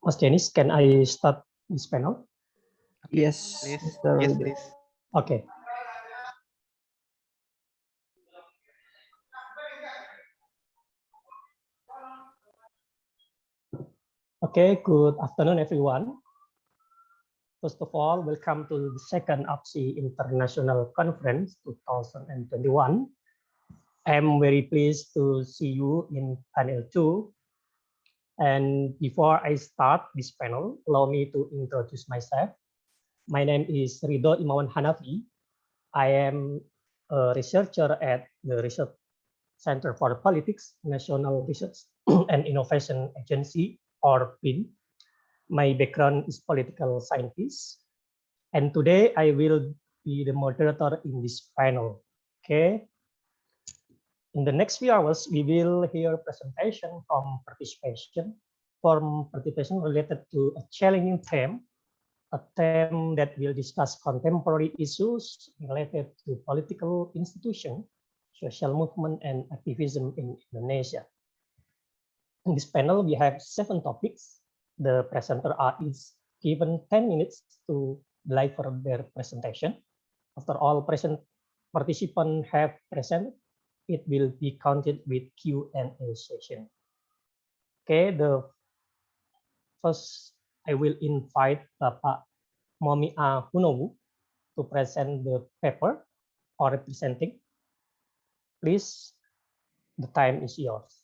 Mas Jenis, can I start this panel? Yes, Please. Mr. Yes, Widodo. please. Okay. Okay, good afternoon, everyone. First of all, welcome to the second APSI International Conference 2021. I'm very pleased to see you in panel 2. And before I start this panel, allow me to introduce myself. My name is Ridho Imawan Hanafi. I am a researcher at the Research Center for Politics, National Research and Innovation Agency, or PIN. My background is political scientist. And today I will be the moderator in this panel. Okay. In the next few hours, we will hear presentation from participation related to a challenging theme, a theme that will discuss contemporary issues related to political institution, social movement, and activism in Indonesia. In this panel, we have 7 topics. The presenter is given 10 minutes to deliver their presentation. After all participants have presented, it will be counted with Q&A session. Okay, the first I will invite Bapak Momia Hunowu to present the paper or representing. Please, the time is yours.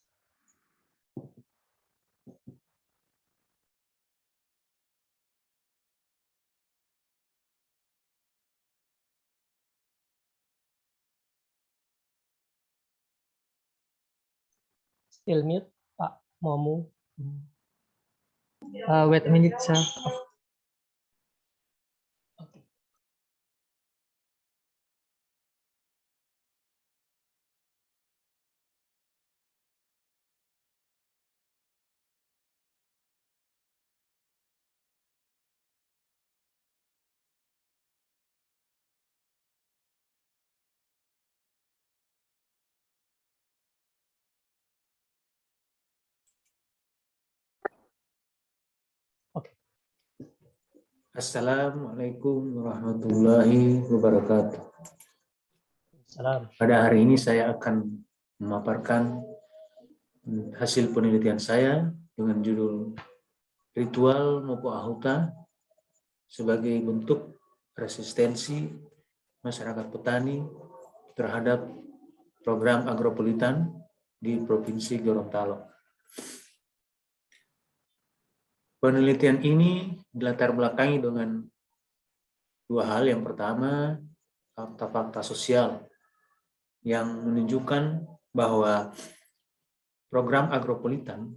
Still mute, Pak Momu. Wait a minute, sir. Okay. Okay. Assalamualaikum warahmatullahi wabarakatuh. Salam. Pada hari ini saya akan memaparkan hasil penelitian saya dengan judul Ritual Mopo Ahuta sebagai bentuk resistensi masyarakat petani terhadap program agropolitan di Provinsi Gorontalo. Penelitian ini dilatar belakangi dengan 2 hal. Yang pertama, fakta-fakta sosial yang menunjukkan bahwa program agropolitan,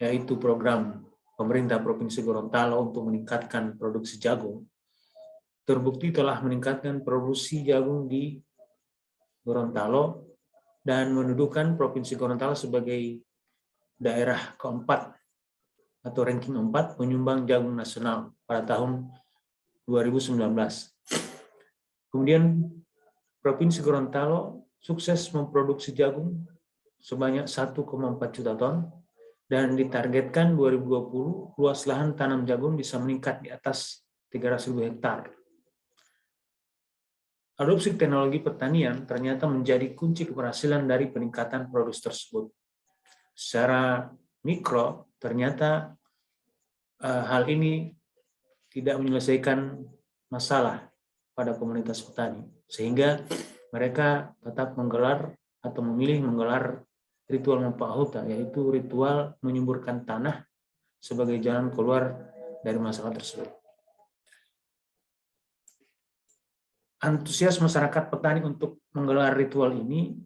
yaitu program pemerintah Provinsi Gorontalo untuk meningkatkan produksi jagung, terbukti telah meningkatkan produksi jagung di Gorontalo dan mendudukan Provinsi Gorontalo sebagai daerah keempat atau ranking 4 penyumbang jagung nasional pada tahun 2019. Kemudian Provinsi Gorontalo sukses memproduksi jagung sebanyak 1,4 juta ton dan ditargetkan 2020 luas lahan tanam jagung bisa meningkat di atas 300.000 hektar. Adopsi teknologi pertanian ternyata menjadi kunci keberhasilan dari peningkatan produksi tersebut. Secara mikro, ternyata hal ini tidak menyelesaikan masalah pada komunitas petani, sehingga mereka tetap menggelar atau memilih menggelar ritual Mopo Ahuta, yaitu ritual menyuburkan tanah sebagai jalan keluar dari masalah tersebut. Antusias masyarakat petani untuk menggelar ritual ini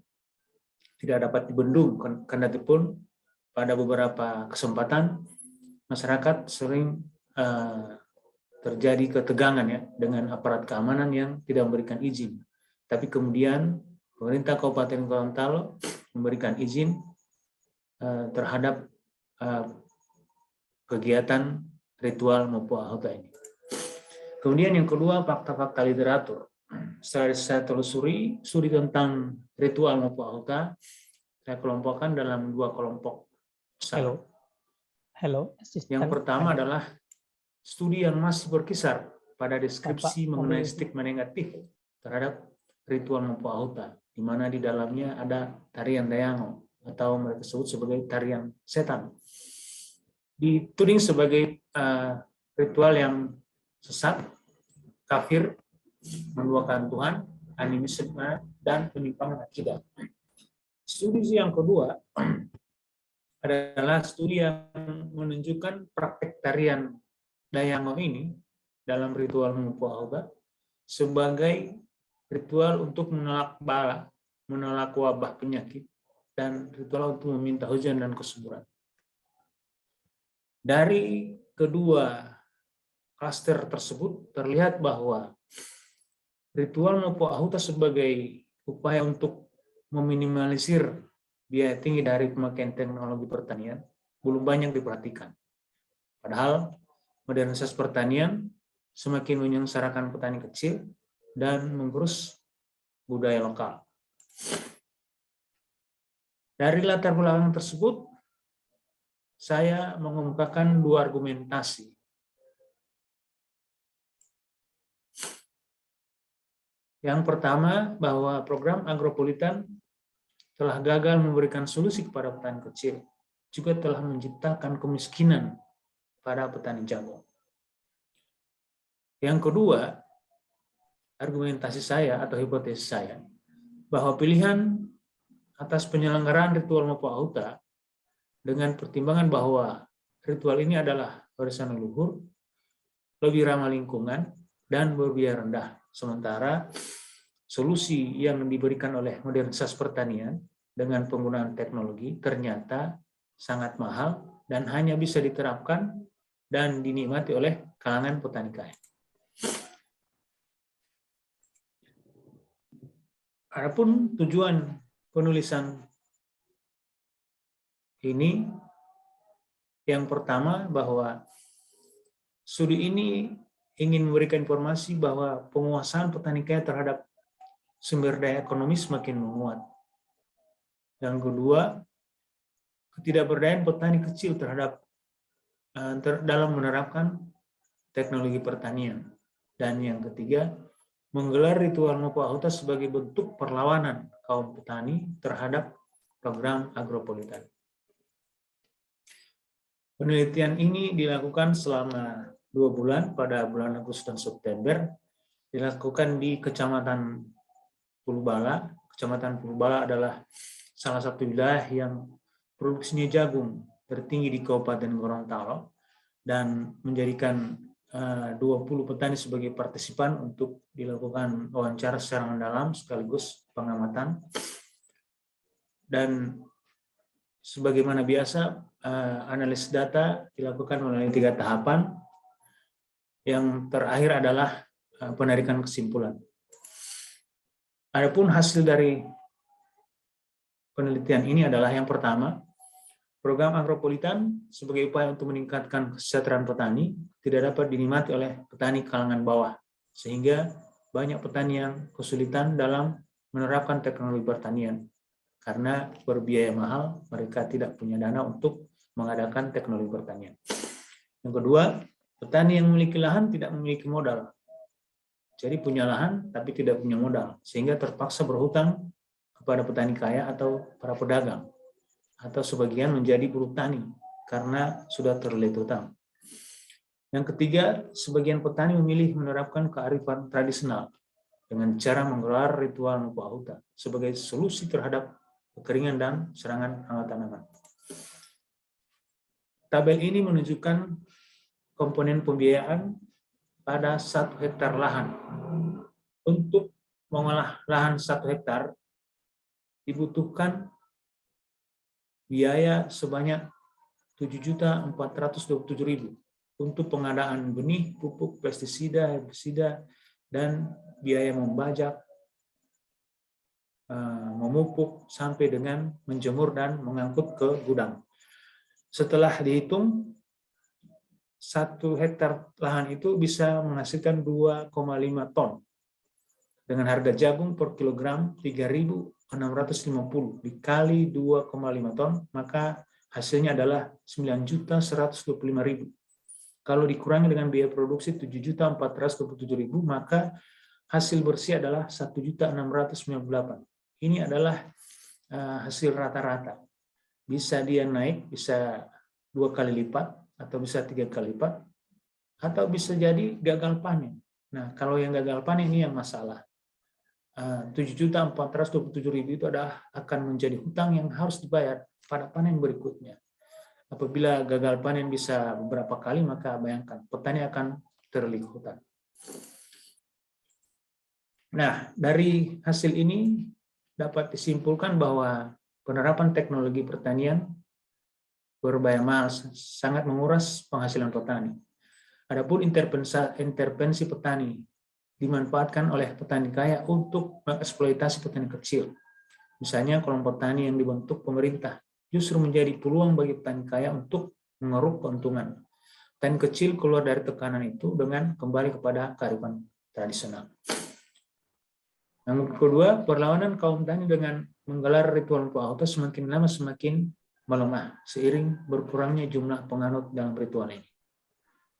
tidak dapat dibendung, kendatipun pada beberapa kesempatan masyarakat sering terjadi ketegangan ya dengan aparat keamanan yang tidak memberikan izin. Tapi kemudian pemerintah Kabupaten Gorontalo memberikan izin terhadap kegiatan ritual Mopo Ahuta ini. Kemudian yang kedua, fakta-fakta literatur. Setelah saya telusuri tentang ritual Mopo Ahuta, saya kelompokkan dalam 2 kelompok besar. Hello, Yang assistant. pertama adalah studi yang masih berkisar pada deskripsi Bapak, mengenai kami- stigma negatif terhadap ritual Mopo Ahuta, di mana di dalamnya ada tarian Dayango atau mereka sebut sebagai tarian setan. Dituding sebagai ritual yang sesat, kafir, menduakan Tuhan, animisme, dan penyimpangan akidah. Studi yang kedua adalah studi yang menunjukkan praktek tarian Dayango ini dalam ritual Mopo Ahuta sebagai ritual untuk menolak bala, menolak wabah penyakit, dan ritual untuk meminta hujan dan kesuburan. Dari kedua klaster tersebut terlihat bahwa ritual Mopo Ahuta sebagai upaya untuk meminimalisir biaya tinggi dari pemakaian teknologi pertanian belum banyak diperhatikan. Padahal modernisasi pertanian semakin menyengsarakan petani kecil dan menggerus budaya lokal. Dari latar belakang tersebut, saya mengemukakan dua argumentasi. Yang pertama, bahwa program agropolitan telah gagal memberikan solusi kepada petani kecil, juga telah menciptakan kemiskinan pada petani jagung. Yang kedua, argumentasi saya atau hipotesis saya, bahwa pilihan atas penyelenggaraan ritual Mopo Ahuta dengan pertimbangan bahwa ritual ini adalah warisan leluhur, lebih ramah lingkungan, dan berbiaya rendah. Sementara solusi yang diberikan oleh modernisasi pertanian dengan penggunaan teknologi ternyata sangat mahal dan hanya bisa diterapkan dan dinikmati oleh kalangan petani kaya. Adapun tujuan penulisan ini, yang pertama bahwa studi ini ingin memberikan informasi bahwa penguasaan petani kaya terhadap sumber daya ekonomi semakin menguat. Yang kedua, ketidakberdayaan petani kecil terhadap dalam menerapkan teknologi pertanian. Dan yang ketiga, menggelar ritual Mopo Ahuta sebagai bentuk perlawanan kaum petani terhadap program agropolitan. Penelitian ini dilakukan selama 2 bulan pada bulan Agustus dan September, dilakukan di Kecamatan Pulubala. Kecamatan Pulubala adalah salah satu wilayah yang produksinya jagung tertinggi di Kabupaten Gorontalo dan menjadikan 20 petani sebagai partisipan untuk dilakukan wawancara secara mendalam sekaligus pengamatan. Dan sebagaimana biasa, analisis data dilakukan melalui 3 tahapan. Yang terakhir adalah penarikan kesimpulan. Adapun hasil dari penelitian ini adalah yang pertama, program agropolitan sebagai upaya untuk meningkatkan kesejahteraan petani tidak dapat dinikmati oleh petani kalangan bawah, sehingga banyak petani yang kesulitan dalam menerapkan teknologi pertanian. Karena berbiaya mahal, mereka tidak punya dana untuk mengadakan teknologi pertanian. Yang kedua, petani yang memiliki lahan tidak memiliki modal. Jadi punya lahan tapi tidak punya modal, sehingga terpaksa berhutang kepada petani kaya atau para pedagang, atau sebagian menjadi buruh tani karena sudah terlilit hutang. Yang ketiga, sebagian petani memilih menerapkan kearifan tradisional dengan cara menggelar ritual Mopo Ahuta sebagai solusi terhadap kekeringan dan serangan hama tanaman. Tabel ini menunjukkan komponen pembiayaan pada 1 hektar lahan. Untuk mengolah lahan 1 hektar dibutuhkan biaya sebanyak 7.427.000 untuk pengadaan benih, pupuk, pestisida, herbisida, dan biaya membajak, memupuk, sampai dengan menjemur dan mengangkut ke gudang. Setelah dihitung, 1 hektar lahan itu bisa menghasilkan 2,5 ton. Dengan harga jagung per kilogram 3.650 dikali 2,5 ton, maka hasilnya adalah 9.125.000. Kalau dikurangi dengan biaya produksi 7.427.000, maka hasil bersih adalah 1.698. Ini adalah hasil rata-rata. Bisa dia naik, bisa 2 kali lipat, atau bisa 3 kali lipat, atau bisa jadi gagal panen. Nah, kalau yang gagal panen ini yang masalah. 7.427.000 itu akan menjadi hutang yang harus dibayar pada panen berikutnya. Apabila gagal panen bisa beberapa kali, maka bayangkan petani akan terlilit hutang. Nah, dari hasil ini dapat disimpulkan bahwa penerapan teknologi pertanian berbiomass sangat menguras penghasilan petani. Adapun intervensi petani dimanfaatkan oleh petani kaya untuk mengeksploitasi petani kecil. Misalnya kelompok tani yang dibentuk pemerintah justru menjadi peluang bagi petani kaya untuk mengeruk keuntungan. Petani kecil keluar dari tekanan itu dengan kembali kepada kearifan tradisional. Yang kedua, perlawanan kaum tani dengan menggelar ritual Empu Auta semakin lama semakin melemah seiring berkurangnya jumlah penganut dalam ritual ini.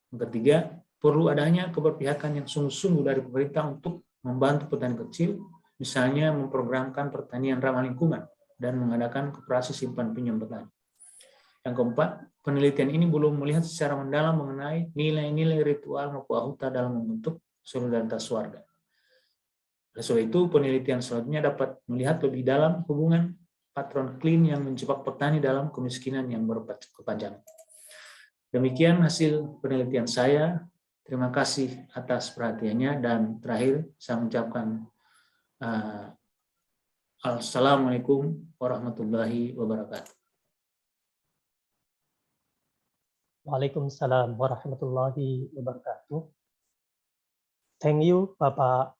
Yang ketiga, perlu adanya keberpihakan yang sungguh-sungguh dari pemerintah untuk membantu petani kecil, misalnya memprogramkan pertanian ramah lingkungan dan mengadakan koperasi simpan pinjam petani. Yang keempat, penelitian ini belum melihat secara mendalam mengenai nilai-nilai ritual Empu Auta dalam membentuk solidaritas warga. Oleh sebab itu, penelitian selanjutnya dapat melihat lebih dalam hubungan patron clean yang menjebak petani dalam kemiskinan yang berkepanjangan. Demikian hasil penelitian saya. Terima kasih atas perhatiannya, dan terakhir saya mengucapkan Assalamualaikum warahmatullahi wabarakatuh. Waalaikumsalam warahmatullahi wabarakatuh. Thank you, Bapak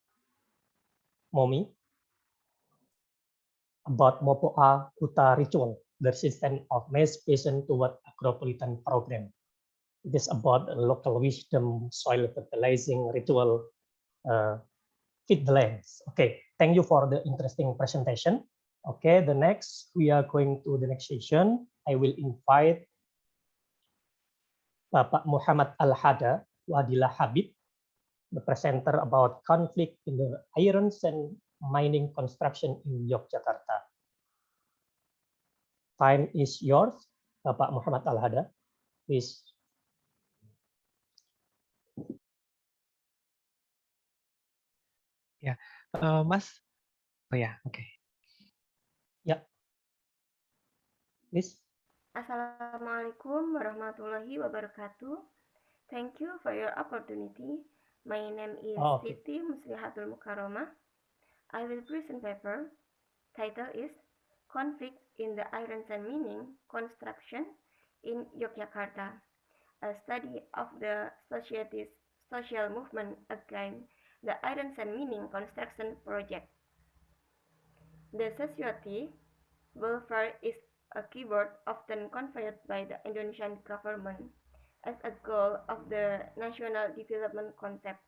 Momi, about Mopo'a Huta ritual, the system of emancipation toward agropolitan program. It is about local wisdom, soil fertilizing ritual, feed the lands. Okay, thank you for the interesting presentation. Okay, the next, we are going to the next session. I will invite Bapak Muhammad Al-Hada Wadillah Habib, the presenter about conflict in the iron and mining construction in Yogyakarta. Time is yours, Bapak Muhammad Al-Hada, please. Ya, Mas. Oh ya, oke. Ya, please. Assalamualaikum warahmatullahi wabarakatuh. Thank you for your opportunity. My name is Siti Muslihatul Mukarramah. I will present paper. Title is Conflict in the Iron and Mining Construction in Yogyakarta, a study of the society's social movement against the iron and mining construction project. The society welfare is a keyword often conveyed by the Indonesian government as a goal of the national development concept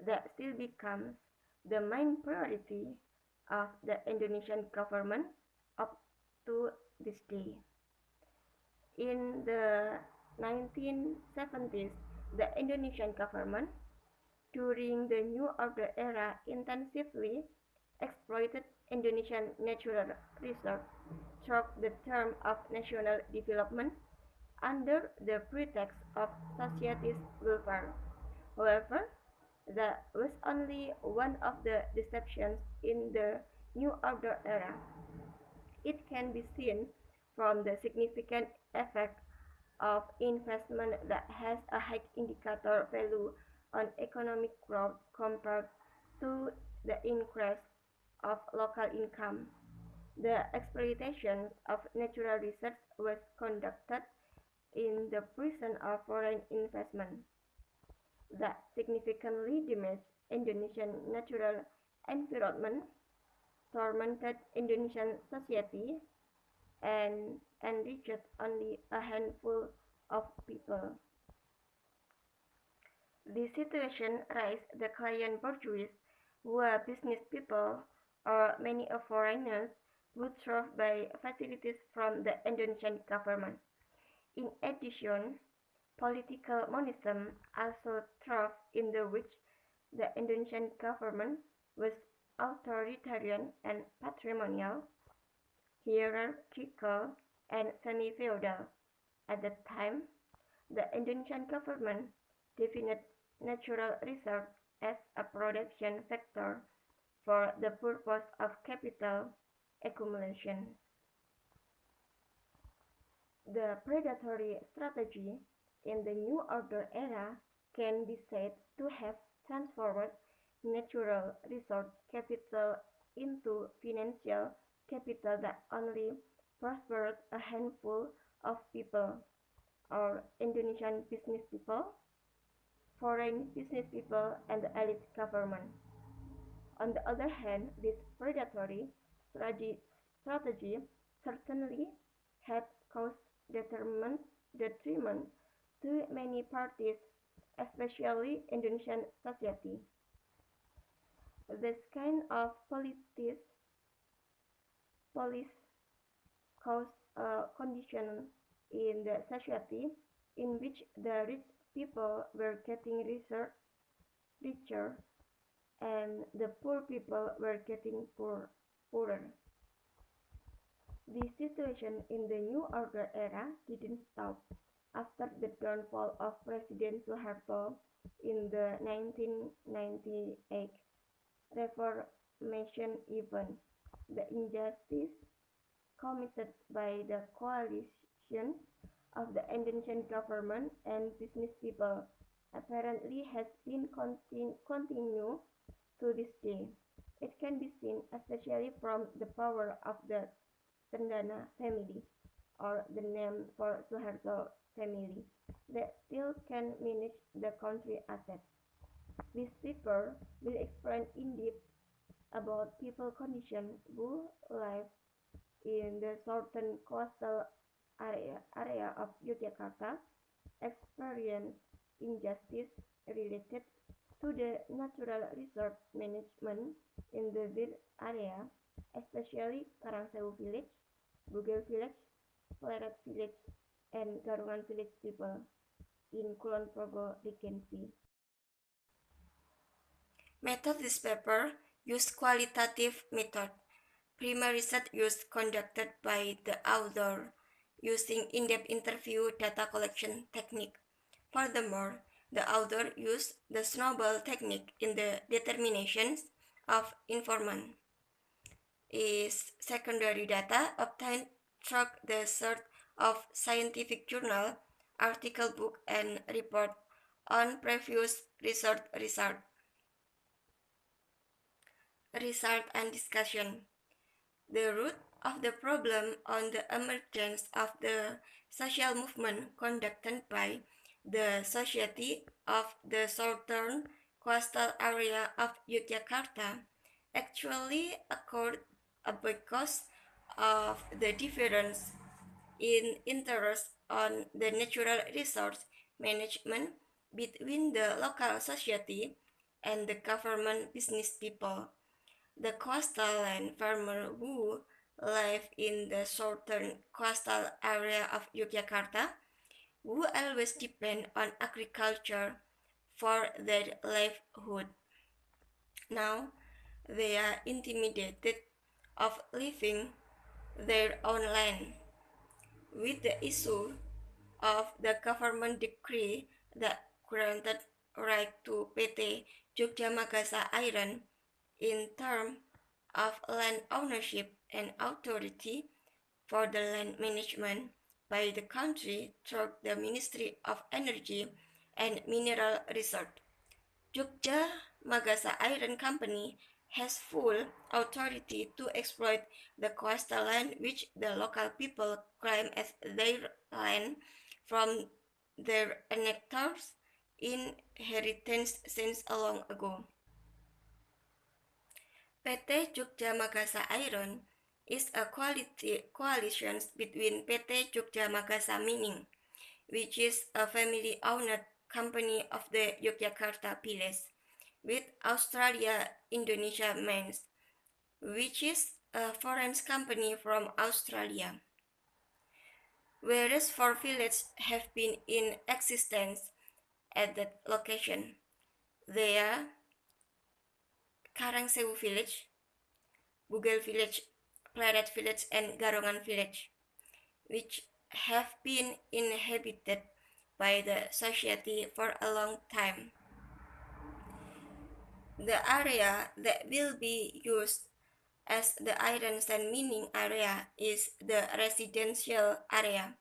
that still becomes the main priority of the Indonesian government up to this day. In the 1970s, the Indonesian government, during the New Order era, intensively exploited Indonesian natural resources through the term of national development under the pretext of society's welfare. However, that was only one of the deceptions in the New Order era. It can be seen from the significant effect of investment that has a high indicator value on economic growth compared to the increase of local income. The exploitation of natural resources was conducted in the presence of foreign investment that significantly damaged Indonesian natural environment, tormented Indonesian society, and enriched only a handful of people. This situation raised the client bourgeois, who are business people or many of foreigners, would serve by facilities from the Indonesian government. In addition, political monism also throve in which the Indonesian government was authoritarian and patrimonial, hierarchical, and semi-feudal. At that time, the Indonesian government defined natural resource as a production factor for the purpose of capital accumulation. The predatory strategy in the New Order era can be said to have transformed natural resource capital into financial capital that only prospered a handful of people, or Indonesian business people, foreign business people, and the elite government. On the other hand, this predatory strategy certainly had caused detriment to many parties, especially Indonesian society. This kind of police caused a condition in the society in which the rich people were getting richer and the poor people were getting poorer. The situation in the New Order era didn't stop after the downfall of President Suharto in the 1998 Reformation event. The injustice committed by the coalition of the Indonesian government and business people apparently has been continued to this day. It can be seen especially from the power of the Cendana family, or the name for Suharto family, that still can manage the country assets. This paper will explain in depth about people condition who live in the southern coastal area of Yogyakarta, experience injustice related to the natural resource management in the area, especially Karangsewu village, Bugel village, Pleret village, and Garungan village people in Kulon Progo Regency. Method this paper use qualitative method. Primary research use conducted by the author using in-depth interview data collection technique. Furthermore, the author used the snowball technique in the determinations of informant. Is secondary data obtained through the search of scientific journal, article book, and report on previous research and discussion. The root of the problem on the emergence of the social movement conducted by the Society of the Southern Coastal Area of Yogyakarta actually occurred because of the difference in interest on the natural resource management between the local society and the government business people. The coastal land farmer who live in the southern coastal area of Yogyakarta, who always depend on agriculture for their livelihood. Now, they are intimidated of leaving their own land. With the issue of the government decree that granted right to PT Jogja Magasa Iron in terms of land ownership and authority for the land management by the country through the Ministry of Energy and Mineral Resources. Jogja Magasa Iron Company has full authority to exploit the coastal land which the local people claim as their land from their ancestors' inheritance since a long ago. PT Jogja Magasa Iron is a coalition between PT Jogja Magasa Mining, which is a family-owned company of the Yogyakarta village, with Australia Indonesia Mines, which is a foreign company from Australia. Whereas 4 villages have been in existence at that location. They are Karangsewu Village, Bugel Village, Pleret Village, and Garongan Village, which have been inhabited by the society for a long time. The area that will be used as the iron sand mining area is the residential area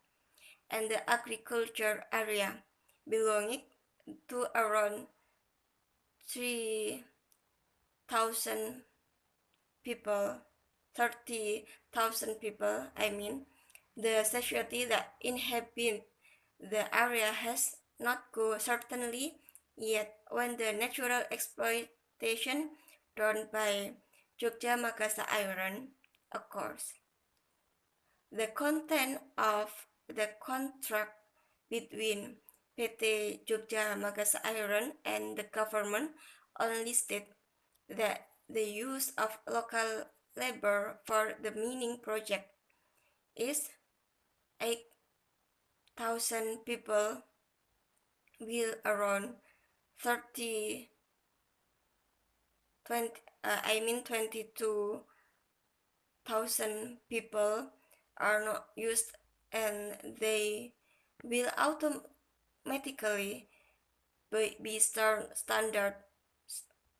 and the agriculture area, belonging to around 3,000 people, 30,000 people, the society that inhabit the area has not go certainly yet when the natural exploitation done by Jogja Makassar Iron occurs. The content of the contract between PT Jogja Makassar Iron and the government only state that the use of local labor for the mining project is 8,000 people, with around 22,000 people are not used, and they will automatically be standard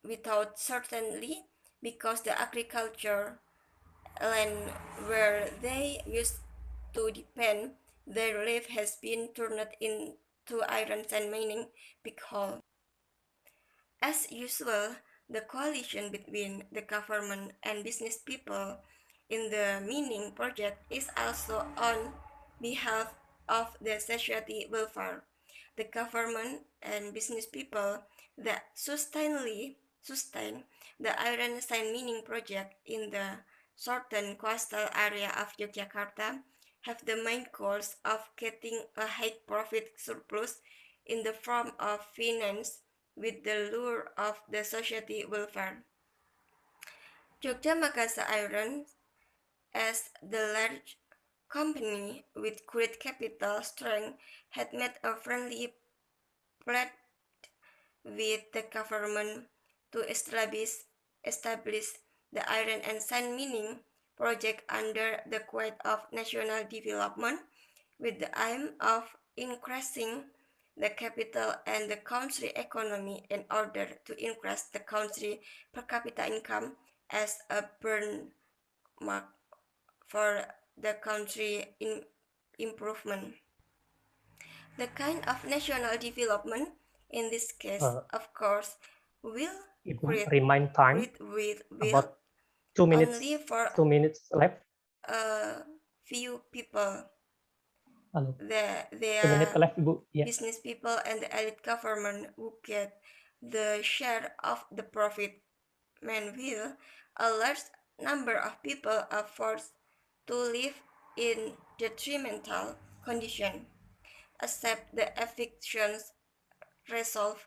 without certainty, because the agriculture land where they used to depend their life has been turned into iron sand mining big hole. As usual, the coalition between the government and business people in the mining project is also on behalf of the society welfare. The government and business people that sustain the iron sand mining project in the southern coastal area of Yogyakarta have the main goals of getting a high profit surplus in the form of finance with the lure of the society welfare. Jogja Makassar Iron, as the large company with great capital strength, had made a friendly pledge with the government to establish the iron and sand mining project under the guise of national development, with the aim of increasing the capital and the country economy in order to increase the country per capita income as a benchmark for the country improvement. The kind of national development in this case, of course, will remind time about 2 minutes. only for 2 minutes left. a few people. Halo. There 2 minutes are left, Ibu. Yeah. business people and the elite government who get the share of the profit. Meanwhile, a large number of people are forced to live in detrimental condition, accept the evictions result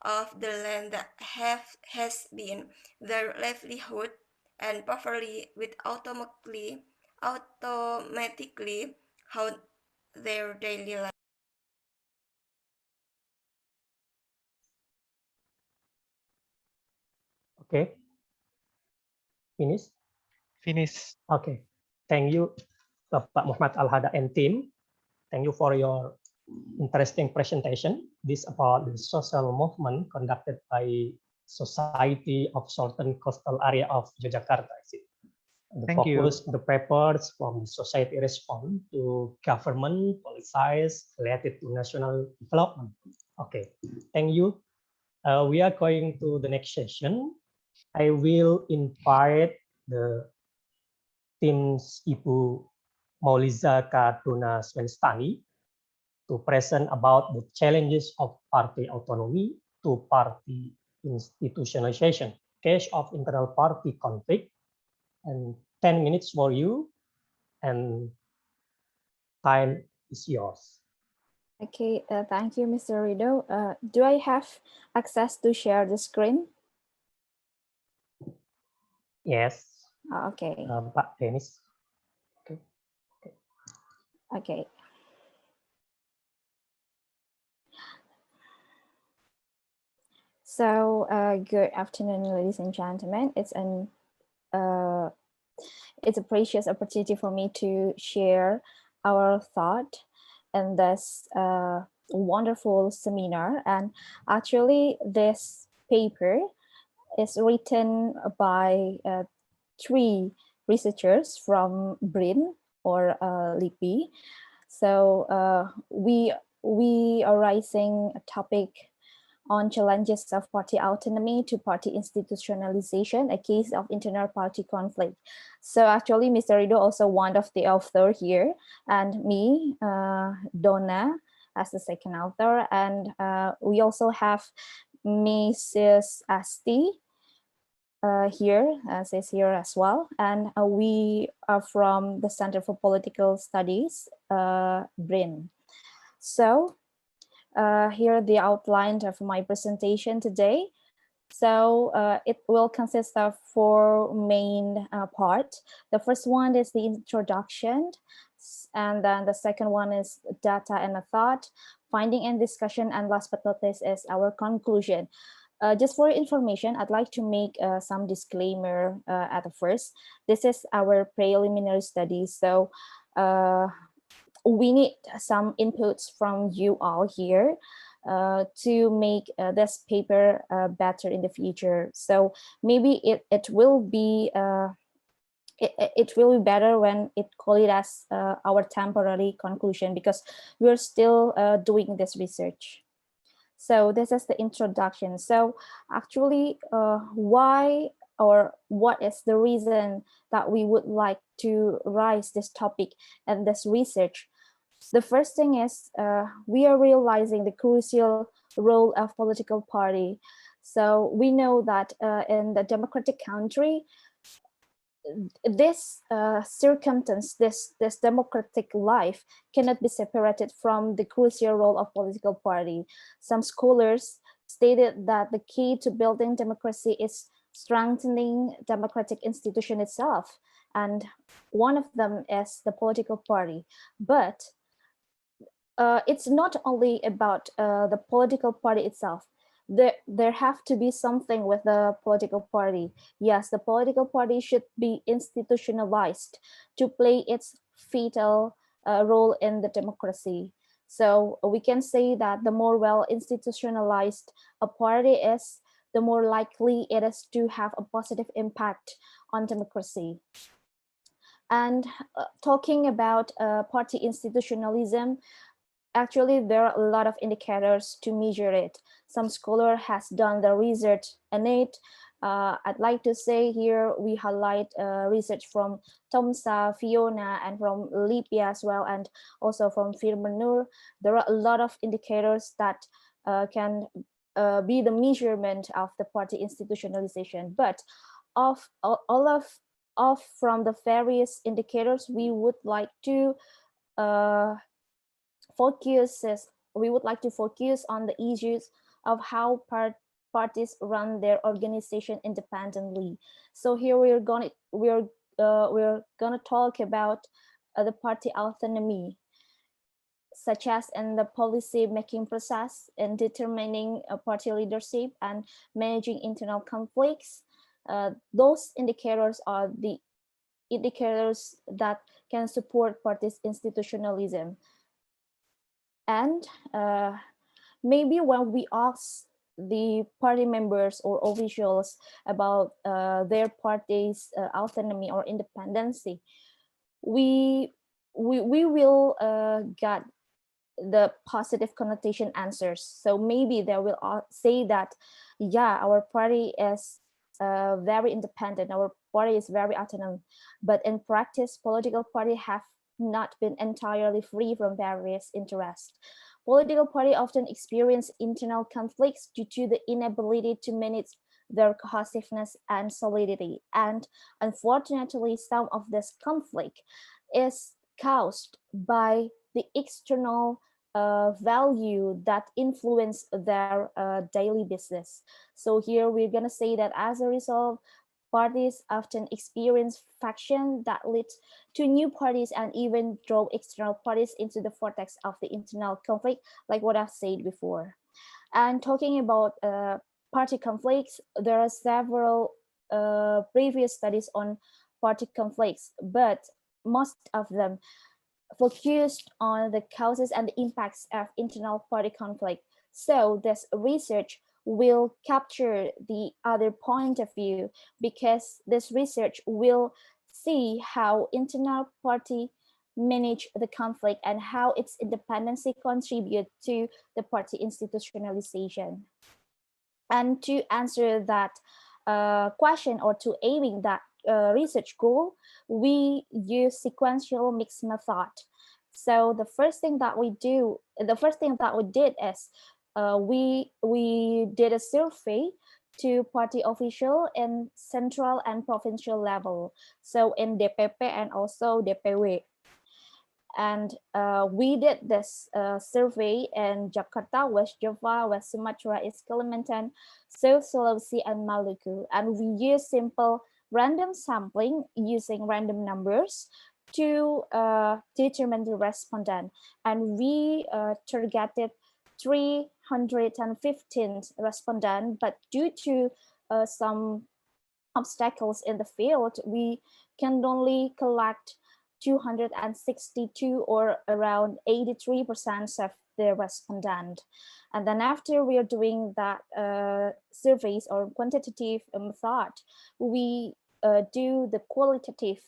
of the land that has been their livelihood, and poverty with automatically how their daily life. Okay. Finish? Finish. Okay. Thank you, Bapak Muhammad Al-Hada and team. Thank you for your interesting presentation. This about the social movement conducted by Society of Southern Coastal Area of Yogyakarta. The Thank you. focus of the papers from the society respond to government policies related to national development. Okay, thank you. We are going to the next session. I will invite the teams Ibu Mauliza Karduna Swenstani to present about the challenges of party autonomy to party institutionalization, case of internal party conflict, and 10 minutes for you, and time is yours. Okay, thank you, Mr. Rido. Do I have access to share the screen? Yes. Okay. Pak Denis. Okay. So, good afternoon, ladies and gentlemen. It's a precious opportunity for me to share our thought in this wonderful seminar. And actually, this paper is written by 3 researchers from BRIN or LIPI. So we are raising a topic on challenges of party autonomy to party institutionalization, a case of internal party conflict. So actually, Mr. Rido also one of the author here, and me, Donna, as the second author, and we also have Mrs. Asti here, says here as well, and we are from the Center for Political Studies, BRIN. So here are the outline of my presentation today. So it will consist of 4 main parts. The first one is the introduction, and then the second one is data and a thought, finding and discussion, and last but not least is our conclusion. Just for information, I'd like to make some disclaimer at the first. This is our preliminary study, so we need some inputs from you all here to make this paper better in the future. So maybe it will be it will be better when it call it as our temporary conclusion, because we're still doing this research. So this is the introduction. So actually, why or what is the reason that we would like to raise this topic and this research? The first thing is we are realizing the crucial role of political party. So we know that in the democratic country, this circumstance, this democratic life cannot be separated from the crucial role of political party. Some scholars stated that the key to building democracy is strengthening democratic institution itself, and one of them is the political party. But it's not only about the political party itself. There have to be something with the political party. Yes, the political party should be institutionalized to play its vital role in the democracy. So we can say that the more well institutionalized a party is, the more likely it is to have a positive impact on democracy. And talking about party institutionalism, actually, there are a lot of indicators to measure it. Some scholar has done the research on it. I'd like to say here we highlight research from Tomsa, Fiona, and from LIPI as well, and also from Firmenur. There are a lot of indicators that can be the measurement of the party institutionalization. But of all of from the various indicators, we would like to we would like to focus on the issues of how parties run their organization independently. So here we're gonna talk about the party autonomy, such as in the policy making process, in determining a party leadership and managing internal conflicts. Those indicators are the indicators that can support parties' institutionalism. And maybe when we ask the party members or officials about their party's autonomy or independency, we will get the positive connotation answers. So maybe they will say that, yeah, our party is very independent, our party is very autonomous. But in practice, political party have not been entirely free from various interests. Political parties often experience internal conflicts due to the inability to manage their cohesiveness and solidity. And unfortunately, some of this conflict is caused by the external value that influence their daily business. So here we're going to say that as a result, parties often experience faction that leads to new parties and even draw external parties into the vortex of the internal conflict, like what I've said before. And talking about party conflicts, there are several previous studies on party conflicts, but most of them focused on the causes and the impacts of internal party conflict. So this research will capture the other point of view, because this research will see how internal party manage the conflict and how its independency contribute to the party institutionalization. And to answer that question, or to aiming that research goal, we use sequential mixed method. So the first thing that we did is we did a survey to party official in central and provincial level, so in DPP and also DPW. And we did this survey in Jakarta, West Java, West Sumatra, East Kalimantan, South Sulawesi, and Maluku. And we use simple random sampling using random numbers to determine the respondent. And we targeted 315 respondents, but due to some obstacles in the field, we can only collect 262, or around 83% of the respondent. And then after we are doing that surveys or quantitative method, we do the qualitative.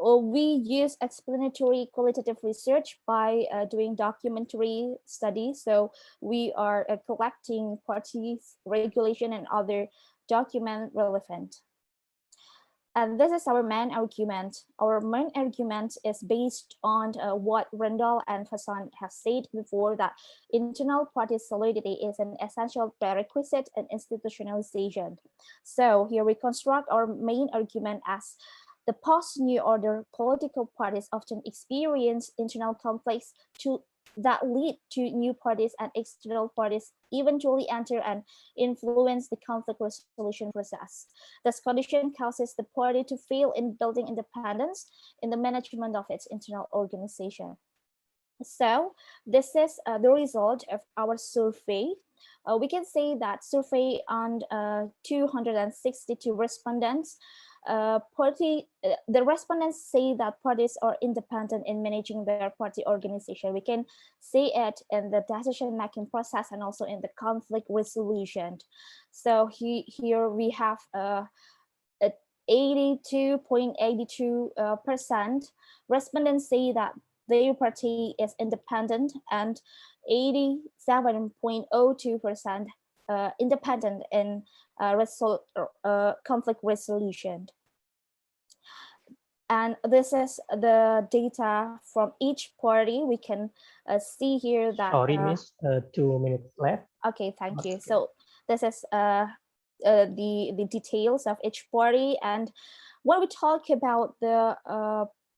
We use explanatory qualitative research by doing documentary studies. So we are collecting parties, regulation, and other document relevant. And this is our main argument. Our main argument is based on what Rendall and Faison have said before, that internal party solidity is an essential prerequisite in institutionalization. So here we construct our main argument as the post-New Order political parties often experience internal conflicts that lead to new parties, and external parties eventually enter and influence the conflict resolution process. This condition causes the party to fail in building independence in the management of its internal organization. So this is the result of our survey. We can say that survey on 262 respondents, the respondents say that parties are independent in managing their party organization. We can see it in the decision-making process and also in the conflict resolution. So here we have 82.82% respondents say that their party is independent, and 87.02% independent in conflict resolution. And this is the data from each party. We can see here that— Sorry, Miss, 2 minutes left. Okay, thank you. So this is the details of each party. And when we talk about the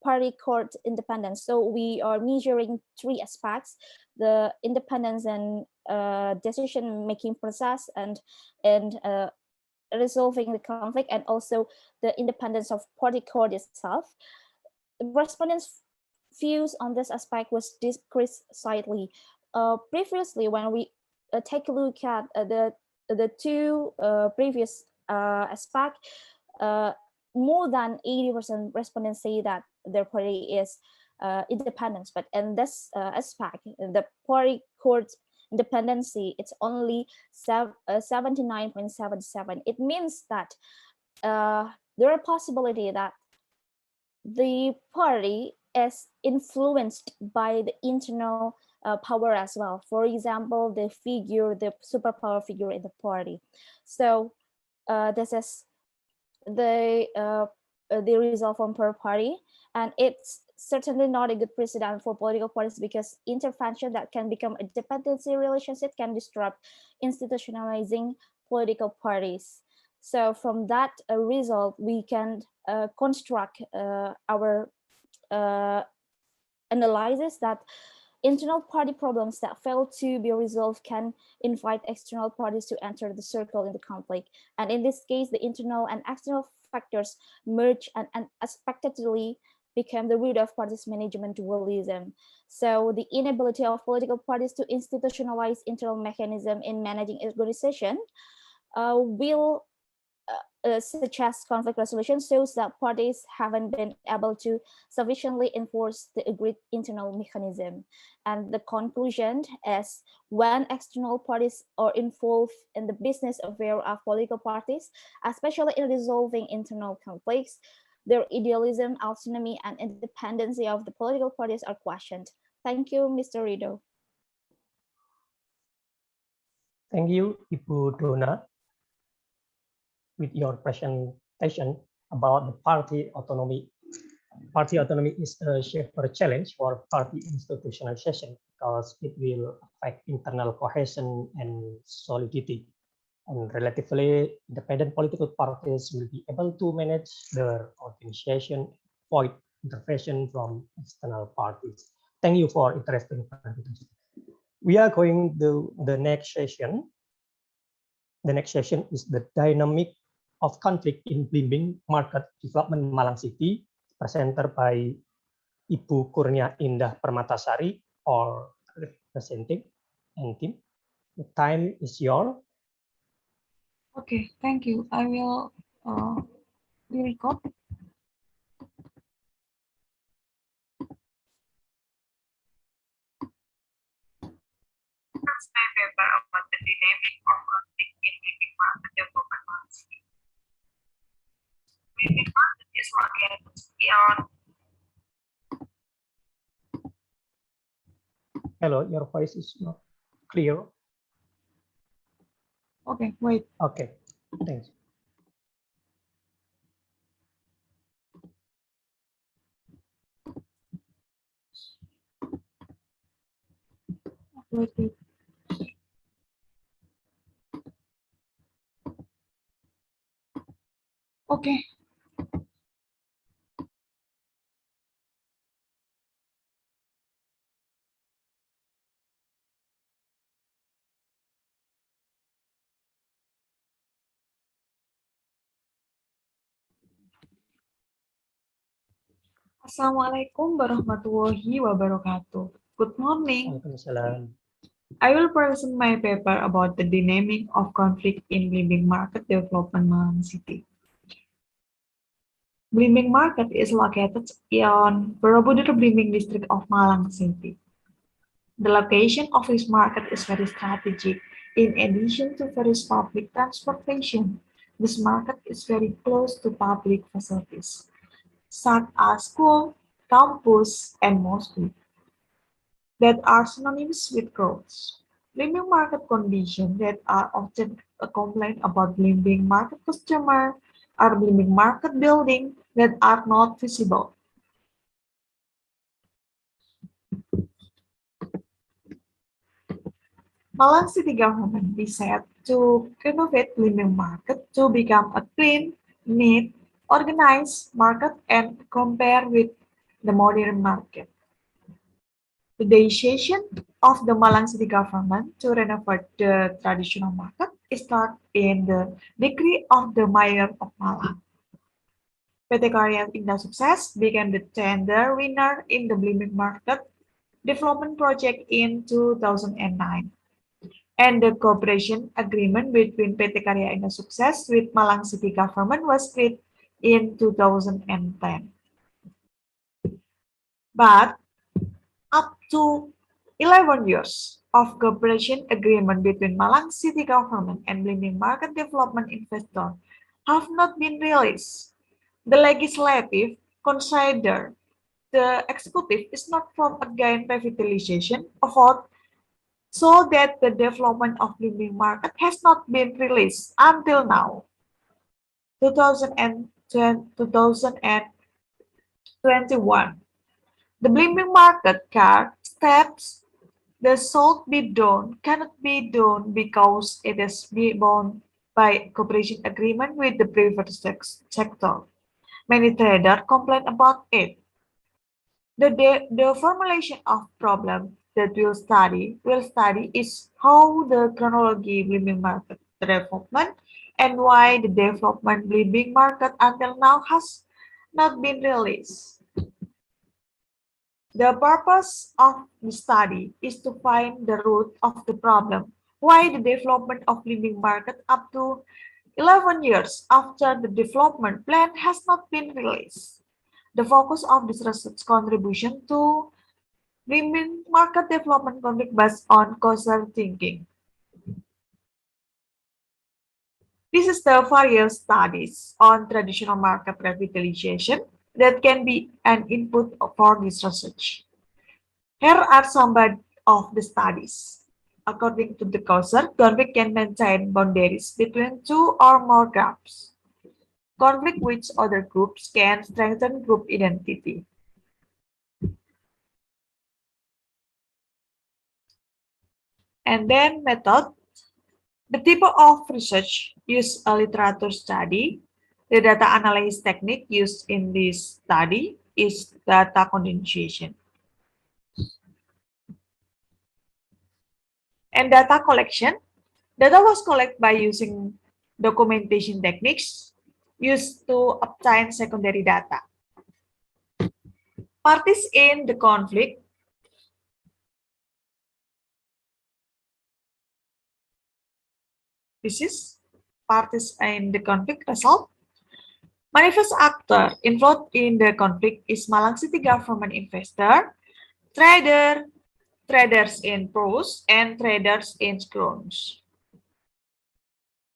party court independence, so we are measuring 3 aspects: the independence and decision-making process, and resolving the conflict, and also the independence of party court itself. Respondents' views on this aspect was decreased slightly. Previously, when we take a look at the 2 previous aspects, more than 80% respondents say that their party is independent. But in this aspect, the party court independency, it's only 79.77. It means that there are possibility that the party is influenced by the internal power as well. For example, the superpower figure in the party. So this is the result from per party, and it's certainly not a good precedent for political parties, because intervention that can become a dependency relationship can disrupt institutionalizing political parties. So from that result, we can construct our analysis that Internal party problems that fail to be resolved can invite external parties to enter the circle in the conflict. And in this case, the internal and external factors merge and unexpectedly become the root of parties management dualism. So the inability of political parties to institutionalize internal mechanism in managing organization will such as conflict resolution shows that parties haven't been able to sufficiently enforce the agreed internal mechanism. And the conclusion is when external parties are involved in the business affair of political parties, especially in resolving internal conflicts, their idealism, autonomy, and independency of the political parties are questioned. Thank you, Mr. Rido. Thank you, Ibu Dona, with your presentation about the party autonomy. Party autonomy is a shaper challenge for party institutionalization because it will affect internal cohesion and solidity. And relatively independent political parties will be able to manage their organization, avoid intervention from external parties. Thank you for interesting presentation. We are going to the next session. The next session is the dynamic of conflict in Blimbing Market Development Malang City, presented by Ibu Kurnia Indah Permatasari, or representing and team. The time is yours. Okay, thank you. I will record. That's my paper about the dynamic of conflict in Blimbing Market Development Malang City. Blimbing Market is located beyond. Hello, your voice is not clear. Okay, wait. Okay, thanks. Wait. Okay. Assalamualaikum warahmatullahi wabarakatuh. Good morning. Waalaikumsalam. I will present my paper about the dynamic of conflict in Blimbing Market Development Malang City. Blimbing Market is located in Borobudur Blimbing district of Malang City. The location of this market is very strategic. In addition to various public transportation, this market is very close to public facilities, such as school, campus, and mosque, that are synonymous with growth. Blimbing market conditions that are often a complaint about Blimbing market customer are Blimbing market buildings that are not visible. Malang City government decided to renovate Blimbing market to become a clean, neat, organized market and compare with the modern market. The decision of the Malang City government to renovate the traditional market started in the decree of the Mayor of Malang. PT Karya Indah Sukses became the tender winner in the Blimbing market development project in 2009. And the cooperation agreement between PT Karya Indah Sukses with Malang City government was created in 2010. But up to 11 years of cooperation agreement between Malang City government and Blimbing market development investor have not been released. The legislative consider the executive is not from against revitalization of what, so that the development of Blimbing market has not been released until now, 2021. The Blimbing market card steps the should be done cannot be done because it is bound by cooperation agreement with the private sector. Many traders complain about it. The formulation of problem that we'll study is how the chronology blooming market development and why the development blooming market until now has not been released. The purpose of the study is to find the root of the problem, why the development of blooming market up to 11 years after the development plan has not been released. The focus of this research contribution to blooming market development conflict based on causal thinking. This is the various studies on traditional market revitalization that can be an input for this research. Here are some of the studies. According to the Coser, conflict can maintain boundaries between two or more groups. Conflict with other groups can strengthen group identity. And then method. The type of research use a literature study. The data analysis technique used in this study is data condensation. And data collection. Data was collected by using documentation techniques used to obtain secondary data. Parties in the conflict. This is parties in the conflict result. Manifest actor involved in the conflict is Malang City government investor, trader, traders in pros, and traders in scrones.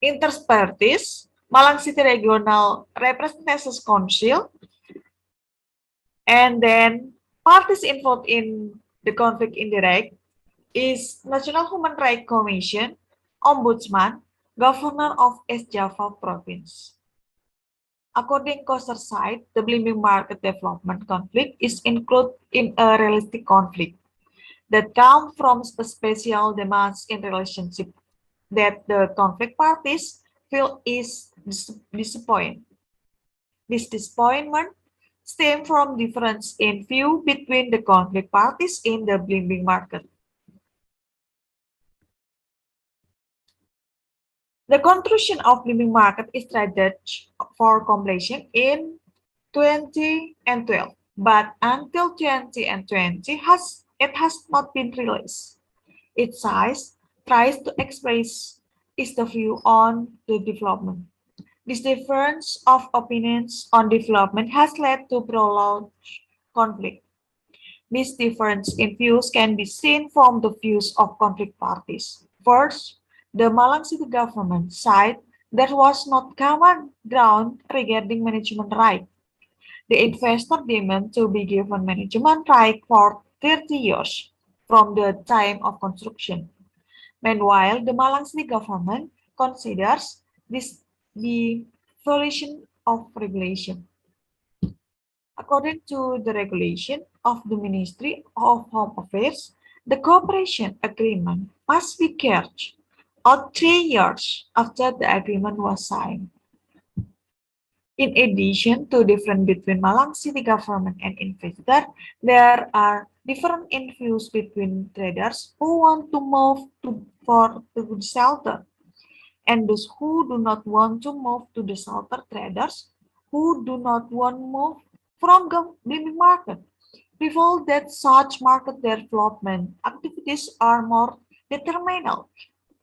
Interest parties, Malang City Regional Representatives Council, and then parties involved in the conflict indirect is National Human Rights Commission, Ombudsman, Governor of East Java Province. According to Coser side, the blooming market development conflict is included in a realistic conflict that comes from special demands in relationship that the conflict parties feel is disappointed. This disappointment stems from difference in view between the conflict parties in the blooming market. The conclusion of blooming market is traded for completion in 2012, but until 2020 it has not been released. Its size tries to express its view on the development. This difference of opinions on development has led to prolonged conflict. This difference in views can be seen from the views of conflict parties. First, the Malang City government side there was not common ground regarding management right. The investor demand to be given management right for 30 years from the time of construction. Meanwhile, the Malang City government considers this the violation of regulation. According to the regulation of the Ministry of Home Affairs, the cooperation agreement must be carried out 3 years after the agreement was signed. In addition to difference between Malang City government and investor, there are different views between traders who want to move to the shelter and those who do not want to move to the shelter traders who do not want to move from the blooming market. People that such market development activities are more detrimental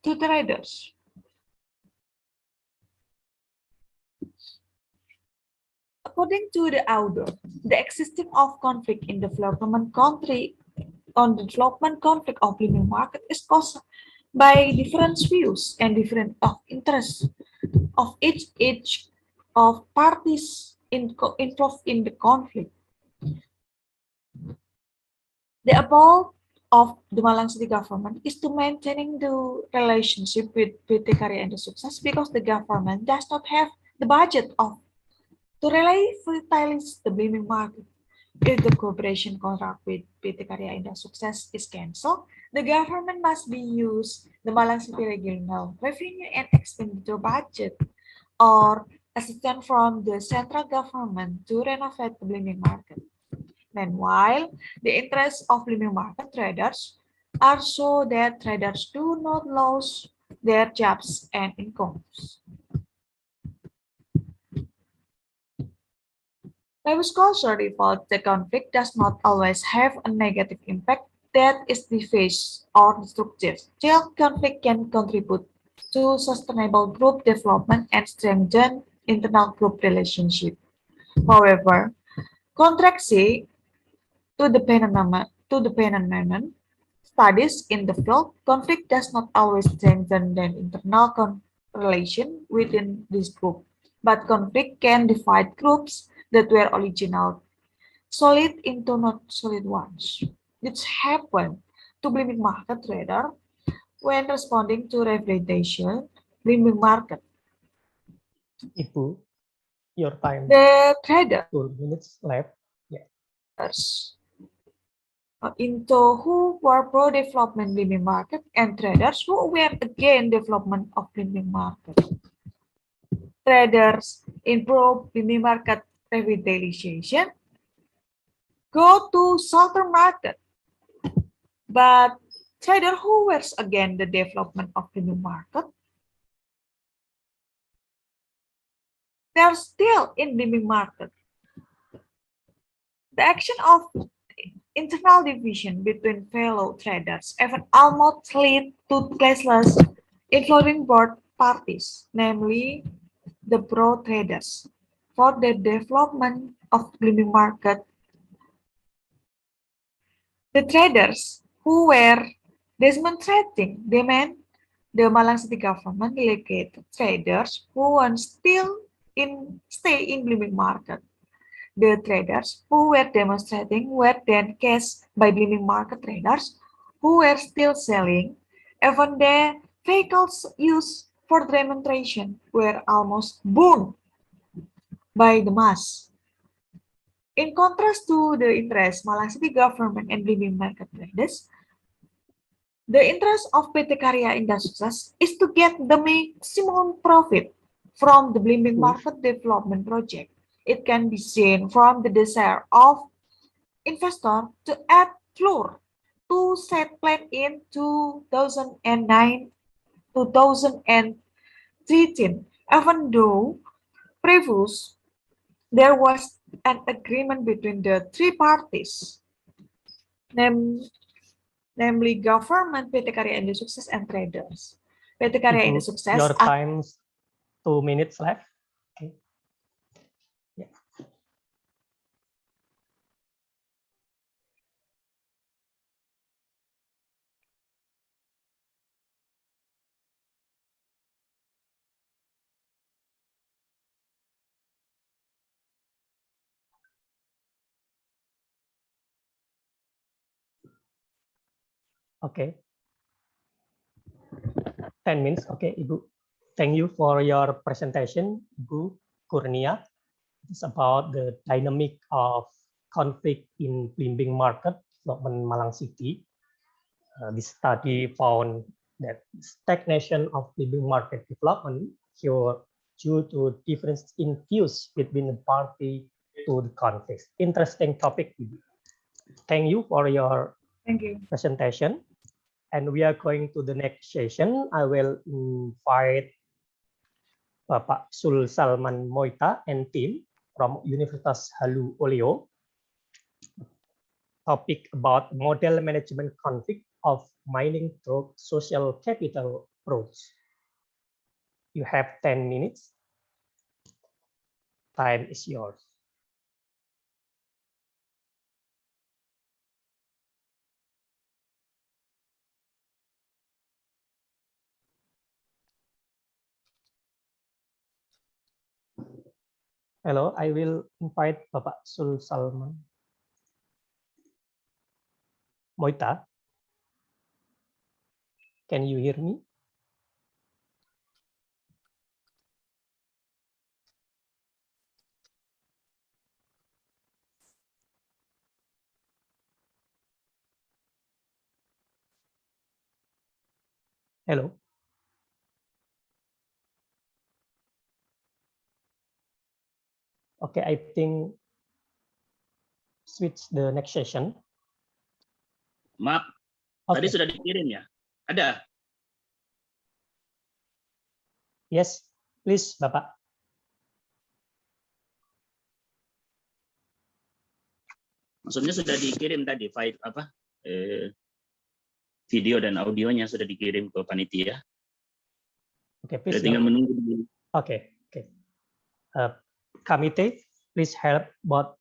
to traders. According to the author, the existence of conflict in development country on the development conflict of blooming market is caused by different views and different of interests of each of parties involved in the conflict. The approach of the Malang City government is to maintaining the relationship with PT Karya Indo Sukses because the government does not have the budget to revitalize the blooming market. If the cooperation contract with PT Karya Indo Sukses is cancelled, the government must use the Malang City Regional Revenue and Expenditure Budget or assistance from the central government to renovate the blooming market. Meanwhile, the interests of blooming market traders are so that traders do not lose their jobs and incomes. Lewis Coulter reports the conflict does not always have a negative impact that is devious or destructive. Still, conflict can contribute to sustainable group development and strengthen internal group relationships. However, contrary to the phenomenon studies in the field, conflict does not always strengthen the internal relation within this group, but conflict can divide groups that were original solid into not solid ones. This happened to blooming market trader when responding to representation blooming market. Ibu, your time. The traders 2 minutes left. into who were pro-development blooming market and traders who were against development of blooming market. Traders in pro-blooming market revitalization go to southern market, but traders who were against the development of blooming market, they are still in blooming market. The action of internal division between fellow traders even almost lead to clashes including both parties, namely the pro-traders, for the development of blooming market. The traders who were demonstrating demand the Malang City government delegated traders who want stay in blooming market. The traders who were demonstrating were then cased by blooming market traders who were still selling, even their vehicles used for demonstration were almost burned by the mass. In contrast to the interest Malang City government and blooming market traders, the interest of PT Karya Indah Sukses is to get the maximum profit from the blooming market development project. It can be seen from the desire of investor to add floor to set plan in 2009-2013, even though previous there was an agreement between the three parties, namely government, PT Karya Indo Sukses, and traders. PT Karya Indo Sukses. Your time's 2 minutes left. Okay. Yeah. Okay. 10 minutes. Okay, Ibu. Thank you for your presentation, Ibu Kurnia. It's about the dynamic of conflict in Blimbing Market, development Malang City. This study found that stagnation of Blimbing Market development occurred due to difference in views between the party to the conflict. Interesting topic, Ibu. Thank you for your presentation. And we are going to the next session. I will invite Bapak Sul Salman Moita and team from Universitas Halu Oleo. Topic about model management conflict of mining through social capital approach. You have 10 minutes. Time is yours. Hello, I will invite Bapak Sul Salman Moita. Can you hear me? Hello. Okay, I think switch the next session. Maaf, Tadi Okay. sudah dikirim ya? Ada? Yes, please, Bapak. Maksudnya sudah dikirim tadi file video dan audionya sudah dikirim ke panitia. Okay, please. Kita tinggal menunggu dulu. Okay, okay. Committee, please help about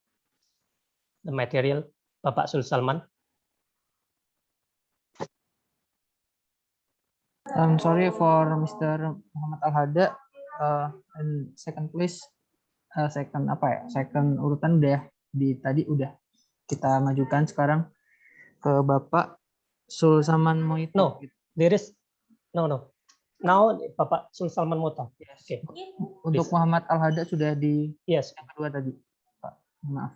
the material, Bapak Sul Salman. I'm sorry for Mr. Muhammad Al-Hada. And second place, second urutan udah tadi udah kita majukan, sekarang ke Bapak Sul Salman Moita. No, there is no. Now Bapak Sul Salman Moita. Yes. Okay. Untuk Please. Muhammad Al-Hada sudah di Yes. yang kedua tadi, Pak. Maaf.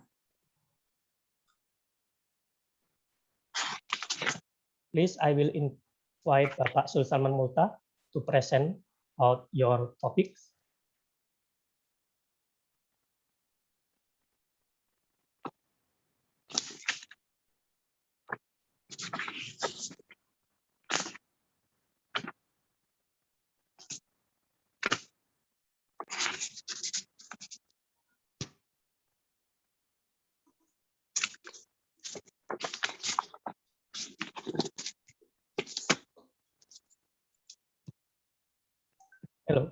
Please, I will invite Bapak Sul Salman Moita to present out your topics. Hello.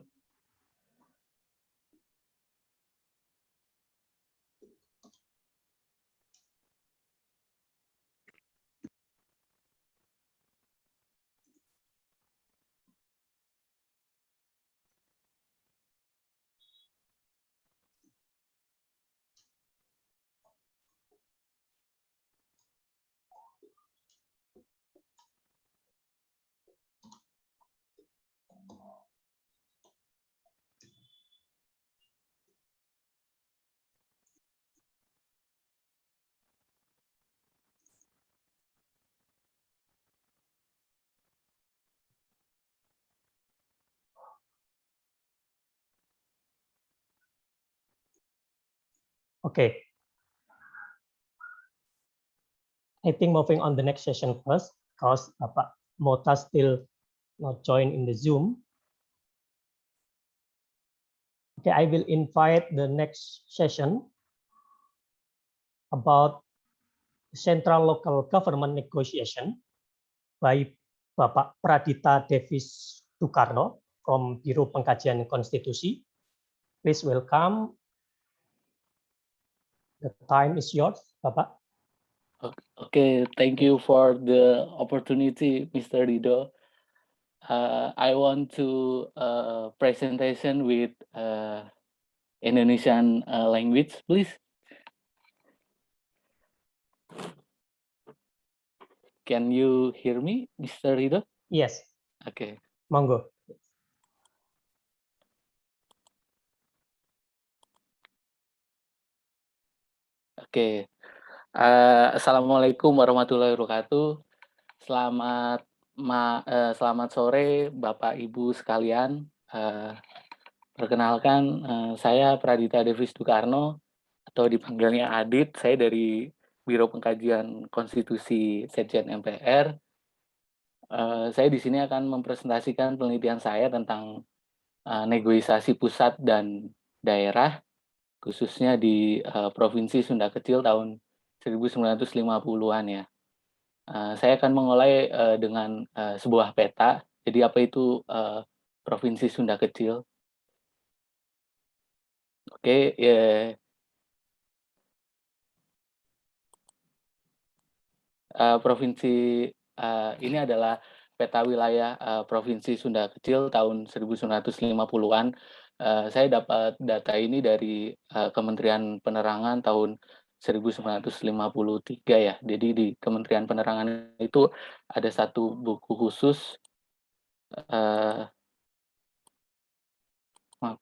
Okay. I think moving on the next session first, because Bapak Mota still not join in the Zoom. Okay, I will invite the next session about central local government negotiation by Bapak Pradita Davis Tukarno from Biro Pengkajian Konstitusi. Please welcome. The time is yours, Bapak. Okay, thank you for the opportunity, Mr. Rido. I want to presentation with Indonesian language, please. Can you hear me, Mr. Rido? Yes. Okay. Monggo. Oke. Assalamualaikum warahmatullahi wabarakatuh. Selamat sore Bapak Ibu sekalian. Perkenalkan, saya Pradita Davis Tukarno atau dipanggilnya Adit. Saya dari Biro Pengkajian Konstitusi Sekjen MPR. Saya di sini akan mempresentasikan penelitian saya tentang negosiasi pusat dan daerah, khususnya di Provinsi Sunda Kecil tahun 1950-an ya. Saya akan memulai dengan sebuah peta. Jadi apa itu Provinsi Sunda Kecil? Oke, provinsi ini adalah peta wilayah Provinsi Sunda Kecil tahun 1950-an. Saya dapat data ini dari Kementerian Penerangan tahun 1953 ya. Jadi di Kementerian Penerangan itu ada satu buku khusus. Maaf.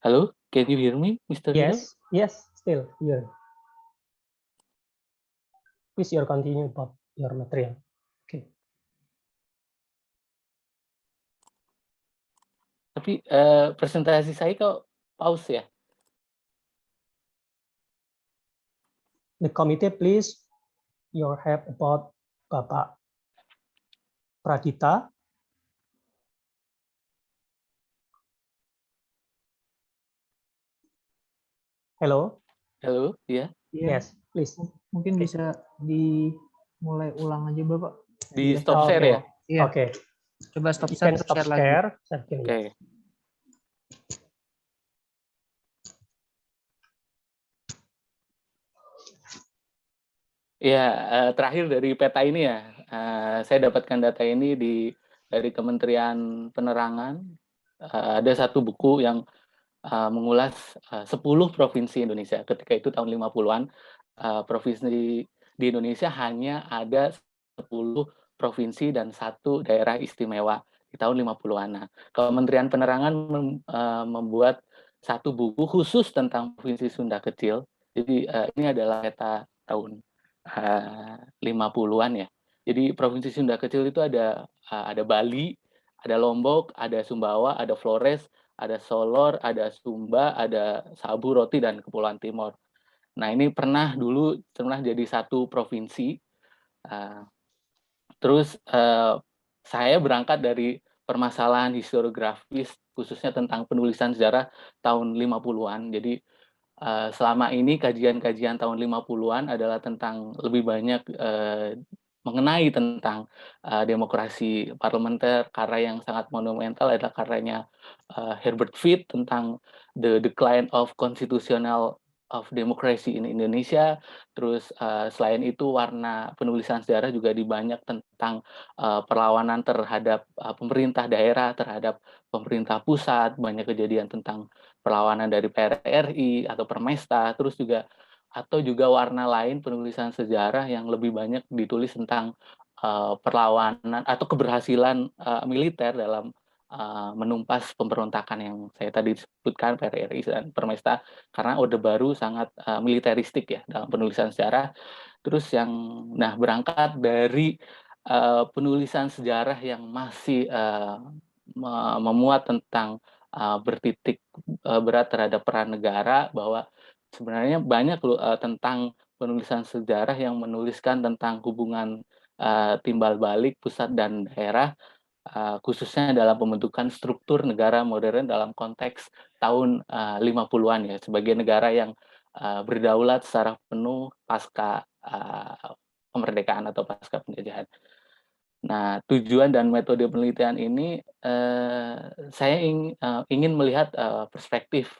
Halo, can you hear me, Mr. Rido? Yes, yes, still here. Please, you continue about your material. Okay. Tapi presentasi saya kok pause ya? the committee please your help about Bapak Pradita. Hello. Halo, ya. Iya, Yes, please. mungkin bisa dimulai ulang aja Bapak. Di Iya. stop share ya? Iya. Okay. Coba stop You can share, stop share lagi. share. Oke. Ya, terakhir dari peta ini ya, saya dapatkan data ini dari Kementerian Penerangan. Ada satu buku yang mengulas 10 provinsi Indonesia. Ketika itu tahun 50-an, provinsi di Indonesia hanya ada 10 provinsi dan 1 daerah istimewa di tahun 50-an. Nah, Kementerian Penerangan membuat satu buku khusus tentang Provinsi Sunda Kecil. Jadi ini adalah peta tahun 50-an ya. Jadi Provinsi Sunda Kecil itu ada Bali, ada Lombok, ada Sumbawa, ada Flores, ada Solor, ada Sumba, ada Sabu, Roti, dan Kepulauan Timor. Nah, ini pernah jadi satu provinsi. Terus saya berangkat dari permasalahan historiografis, khususnya tentang penulisan sejarah tahun 50-an. Jadi selama ini kajian-kajian tahun 50-an adalah tentang lebih banyak mengenai tentang demokrasi parlementer. Karya yang sangat monumental adalah karyanya Herbert Feith tentang The Decline of Constitutional of Democracy in Indonesia. Terus selain itu warna penulisan sejarah juga banyak tentang perlawanan terhadap pemerintah daerah, terhadap pemerintah pusat, banyak kejadian tentang perlawanan dari PRRI atau Permesta, terus juga warna lain penulisan sejarah yang lebih banyak ditulis tentang perlawanan atau keberhasilan militer dalam menumpas pemberontakan yang saya tadi sebutkan, PRRI dan Permesta, karena Orde Baru sangat militeristik ya dalam penulisan sejarah. Terus berangkat dari penulisan sejarah yang masih memuat tentang bertitik berat terhadap peran negara, bahwa sebenarnya banyak tentang penulisan sejarah yang menuliskan tentang hubungan timbal balik pusat dan daerah, khususnya dalam pembentukan struktur negara modern dalam konteks tahun 50-an ya, sebagai negara yang berdaulat secara penuh pasca kemerdekaan atau pasca penjajahan. Nah, tujuan dan metode penelitian ini saya ingin melihat perspektif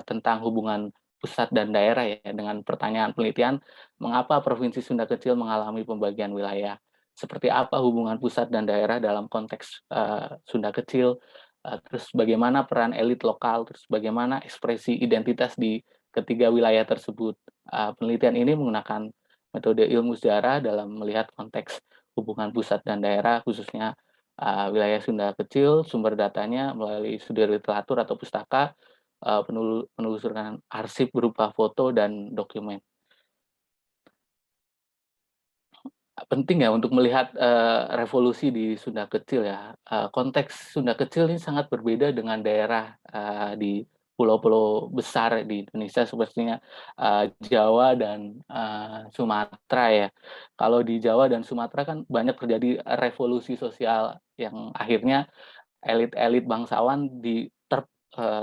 tentang hubungan pusat dan daerah ya, dengan pertanyaan penelitian, mengapa Provinsi Sunda Kecil mengalami pembagian wilayah? Seperti apa hubungan pusat dan daerah dalam konteks Sunda Kecil? Terus bagaimana peran elit lokal? Terus bagaimana ekspresi identitas di ketiga wilayah tersebut? Penelitian ini menggunakan metode ilmu sejarah dalam melihat konteks hubungan pusat dan daerah, khususnya wilayah Sunda Kecil. Sumber datanya melalui studi literatur atau pustaka, penelusuran arsip berupa foto dan dokumen. Penting ya untuk melihat revolusi di Sunda Kecil ya. Konteks Sunda Kecil ini sangat berbeda dengan daerah di pulau-pulau besar di Indonesia, sepertinya Jawa dan Sumatera ya. Kalau di Jawa dan Sumatera kan banyak terjadi revolusi sosial yang akhirnya elit-elit bangsawan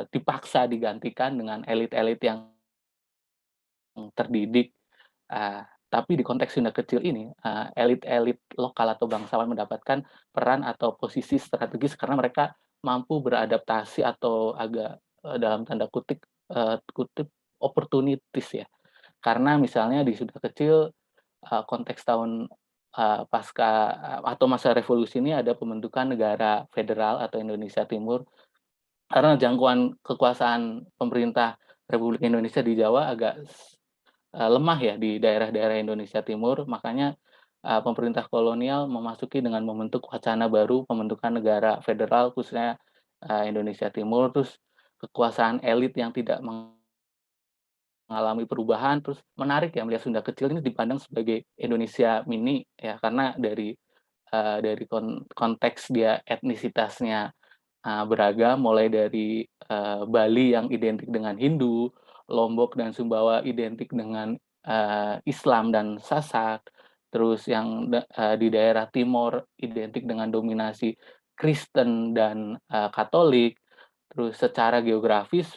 dipaksa digantikan dengan elit-elit yang terdidik. Tapi di konteks Sunda Kecil ini, elit-elit lokal atau bangsawan mendapatkan peran atau posisi strategis karena mereka mampu beradaptasi atau agak dalam tanda kutip opportunities ya. Karena misalnya di Sunda Kecil konteks tahun pasca atau masa revolusi ini ada pembentukan negara federal atau Indonesia Timur, karena jangkauan kekuasaan pemerintah Republik Indonesia di Jawa agak lemah ya di daerah-daerah Indonesia Timur, makanya pemerintah kolonial memasuki dengan membentuk wacana baru pembentukan negara federal, khususnya Indonesia Timur. Terus kekuasaan elit yang tidak mengalami perubahan, terus menarik ya melihat Sunda Kecil ini dipandang sebagai Indonesia mini ya, karena dari konteks dia etnisitasnya beragam, mulai dari Bali yang identik dengan Hindu, Lombok dan Sumbawa identik dengan Islam dan Sasak, terus yang di daerah timur identik dengan dominasi Kristen dan Katolik, terus secara geografis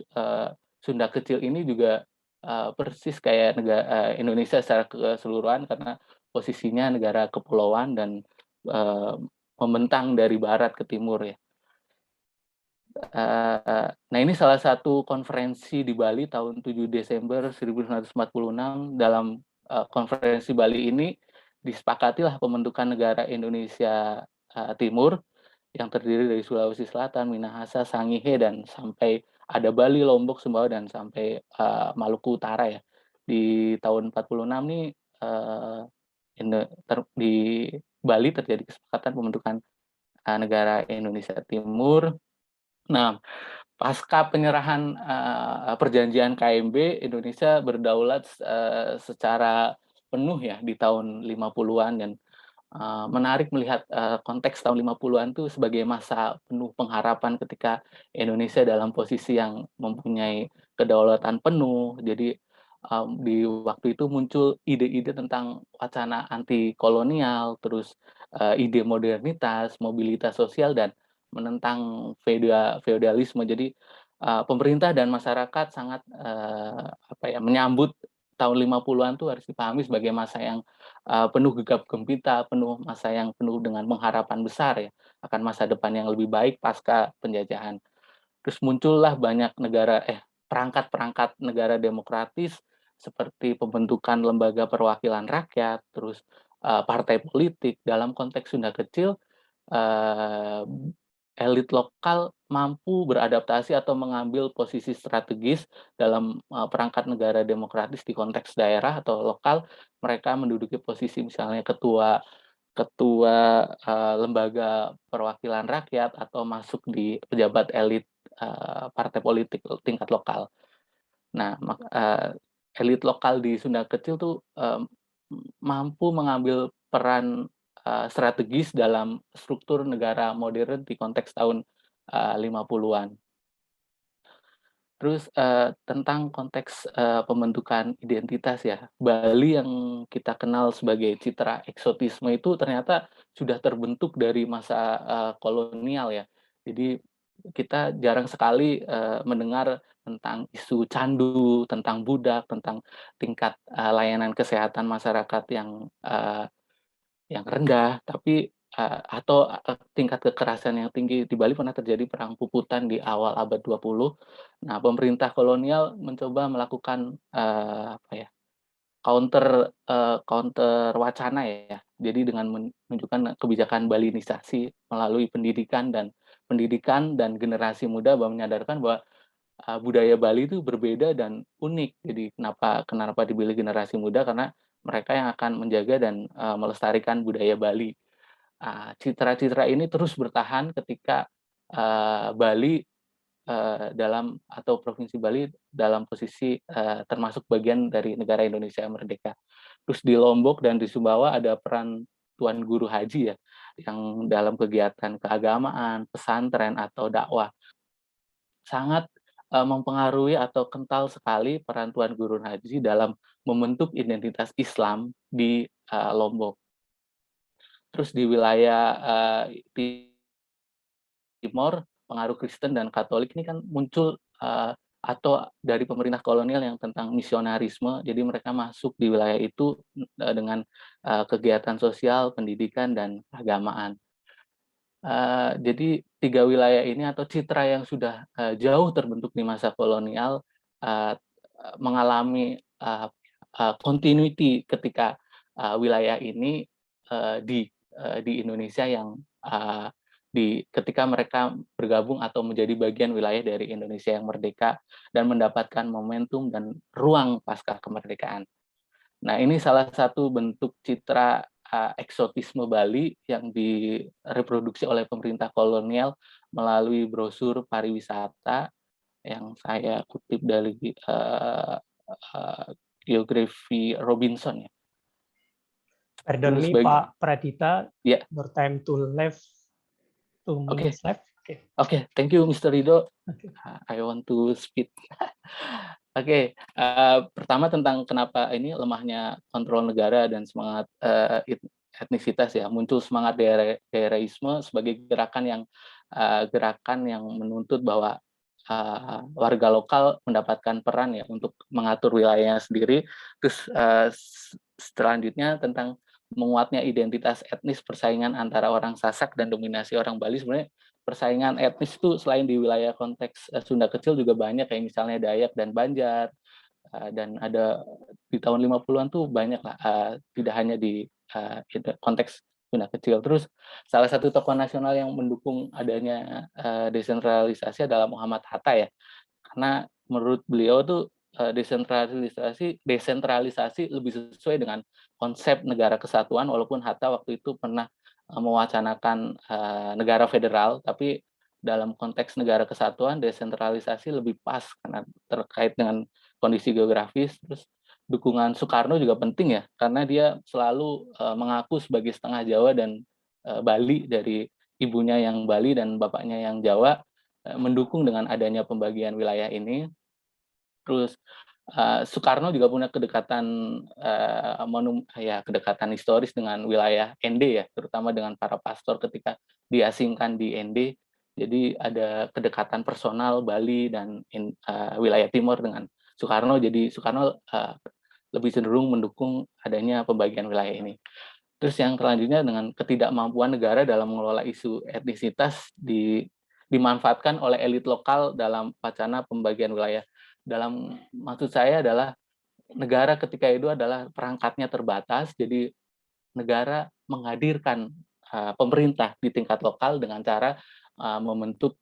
Sunda Kecil ini juga persis kayak negara Indonesia secara keseluruhan karena posisinya negara kepulauan dan membentang dari barat ke timur ya. Nah ini salah satu konferensi di Bali tahun 7 Desember 1946. Dalam konferensi Bali ini disepakatilah pembentukan negara Indonesia Timur yang terdiri dari Sulawesi Selatan, Minahasa, Sangihe, dan sampai ada Bali, Lombok, Sumbawa, dan sampai Maluku Utara ya. Di tahun 46 nih di Bali terjadi kesepakatan pembentukan negara Indonesia Timur. Nah, pasca penyerahan perjanjian KMB, Indonesia berdaulat secara penuh ya di tahun 50-an, dan menarik melihat konteks tahun 50-an itu sebagai masa penuh pengharapan ketika Indonesia dalam posisi yang mempunyai kedaulatan penuh. Jadi di waktu itu muncul ide-ide tentang wacana anti kolonial, terus ide modernitas, mobilitas sosial, dan menentang feodalisme. Jadi pemerintah dan masyarakat sangat menyambut tahun 50-an itu harus dipahami sebagai masa yang penuh gegap gempita, masa yang penuh dengan pengharapan besar ya akan masa depan yang lebih baik pasca penjajahan. Terus muncullah banyak perangkat-perangkat negara demokratis seperti pembentukan lembaga perwakilan rakyat, terus partai politik. Dalam konteks Sunda Kecil, elit lokal mampu beradaptasi atau mengambil posisi strategis dalam perangkat negara demokratis di konteks daerah atau lokal. Mereka menduduki posisi misalnya ketua lembaga perwakilan rakyat atau masuk di pejabat elit partai politik tingkat lokal. Nah, elit lokal di Sunda Kecil tuh mampu mengambil peran strategis dalam struktur negara modern di konteks tahun 50-an. Terus tentang konteks pembentukan identitas ya, Bali yang kita kenal sebagai citra eksotisme itu ternyata sudah terbentuk dari masa kolonial ya. Jadi kita jarang sekali mendengar tentang isu candu, tentang budak, tentang tingkat layanan kesehatan masyarakat yang rendah, tapi atau tingkat kekerasan yang tinggi. Di Bali pernah terjadi perang puputan di awal abad 20. Nah, pemerintah kolonial mencoba melakukan counter wacana ya. Jadi dengan menunjukkan kebijakan Balinisasi melalui pendidikan dan generasi muda bahwa menyadarkan bahwa budaya Bali itu berbeda dan unik. Jadi kenapa dipilih generasi muda, karena mereka yang akan menjaga dan melestarikan budaya Bali. Citra-citra ini terus bertahan ketika Bali atau Provinsi Bali dalam posisi termasuk bagian dari negara Indonesia yang merdeka. Terus di Lombok dan di Sumbawa ada peran Tuan Guru Haji ya, yang dalam kegiatan keagamaan, pesantren atau dakwah sangat mempengaruhi atau kental sekali peran Tuan Guru Haji dalam membentuk identitas Islam di Lombok. Terus di wilayah Timor, pengaruh Kristen dan Katolik ini kan muncul atau dari pemerintah kolonial yang tentang misionarisme. Jadi mereka masuk di wilayah itu dengan kegiatan sosial, pendidikan, dan keagamaan. Jadi 3 wilayah ini atau citra yang sudah jauh terbentuk di masa kolonial mengalami continuity ketika wilayah ini di Indonesia yang ketika mereka bergabung atau menjadi bagian wilayah dari Indonesia yang merdeka dan mendapatkan momentum dan ruang pasca kemerdekaan. Nah, ini salah satu bentuk citra eksotisme Bali yang direproduksi oleh pemerintah kolonial melalui brosur pariwisata yang saya kutip dari Geografi Robinson ya. Pardon me, Pak Pradita. Yeah. Your time to left 2 minutes left. Okay, thank you, Mr. Rido. Okay. I want to speak. Oke, pertama tentang kenapa ini lemahnya kontrol negara dan semangat etnisitas ya, muncul semangat daerahisme sebagai gerakan yang menuntut bahwa warga lokal mendapatkan peran ya untuk mengatur wilayahnya sendiri. Terus selanjutnya tentang menguatnya identitas etnis, persaingan antara orang Sasak dan dominasi orang Bali. Sebenarnya persaingan etnis itu selain di wilayah konteks Sunda Kecil juga banyak, kayak misalnya Dayak dan Banjar, dan ada di tahun 50-an tuh banyak lah, tidak hanya di konteks Sunda Kecil. Terus salah satu tokoh nasional yang mendukung adanya desentralisasi adalah Muhammad Hatta ya, karena menurut beliau tuh desentralisasi lebih sesuai dengan konsep negara kesatuan, walaupun Hatta waktu itu pernah mewacanakan negara federal, tapi dalam konteks negara kesatuan desentralisasi lebih pas karena terkait dengan kondisi geografis. Terus dukungan Soekarno juga penting ya, karena dia selalu mengaku sebagai setengah Jawa dan Bali, dari ibunya yang Bali dan bapaknya yang Jawa, mendukung dengan adanya pembagian wilayah ini. Terus Soekarno juga punya kedekatan kedekatan historis dengan wilayah ND ya, terutama dengan para pastor ketika diasingkan di ND. Jadi ada kedekatan personal Bali dan wilayah timur dengan Soekarno. Jadi Soekarno lebih cenderung mendukung adanya pembagian wilayah ini. Terus yang selanjutnya dengan ketidakmampuan negara dalam mengelola isu etnisitas dimanfaatkan oleh elit lokal dalam wacana pembagian wilayah. Dalam maksud saya adalah negara ketika itu adalah perangkatnya terbatas, jadi negara menghadirkan pemerintah di tingkat lokal dengan cara membentuk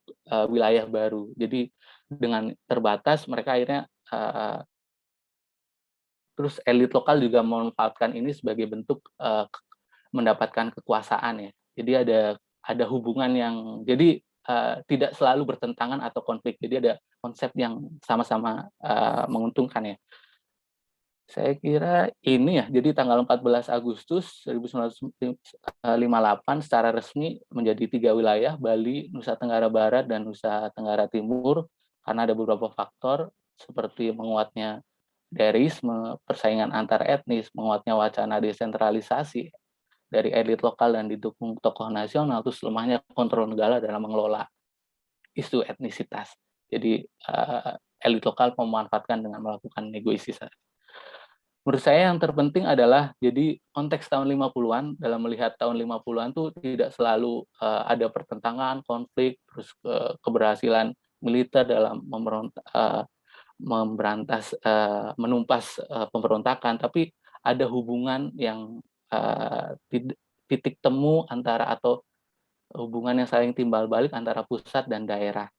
wilayah baru. Jadi dengan terbatas mereka akhirnya terus elit lokal juga memanfaatkan ini sebagai bentuk mendapatkan kekuasaan ya. Jadi ada hubungan yang jadi tidak selalu bertentangan atau konflik. Jadi ada konsep yang sama-sama menguntungkan ya. Saya kira ini ya. Jadi tanggal 14 Agustus 1958 secara resmi menjadi 3 wilayah, Bali, Nusa Tenggara Barat, dan Nusa Tenggara Timur, karena ada beberapa faktor seperti menguatnya daerisme, persaingan antar etnis, menguatnya wacana desentralisasi dari elit lokal dan didukung tokoh nasional, terus lemahnya kontrol negara dalam mengelola isu etnisitas. Jadi elit lokal memanfaatkan dengan melakukan negosiasi. Menurut saya yang terpenting adalah jadi konteks tahun 50-an, dalam melihat tahun 50-an tuh tidak selalu ada pertentangan, konflik, terus keberhasilan militer dalam menumpas pemberontakan, tapi ada hubungan yang titik temu antara atau hubungan yang saling timbal balik antara pusat dan daerah.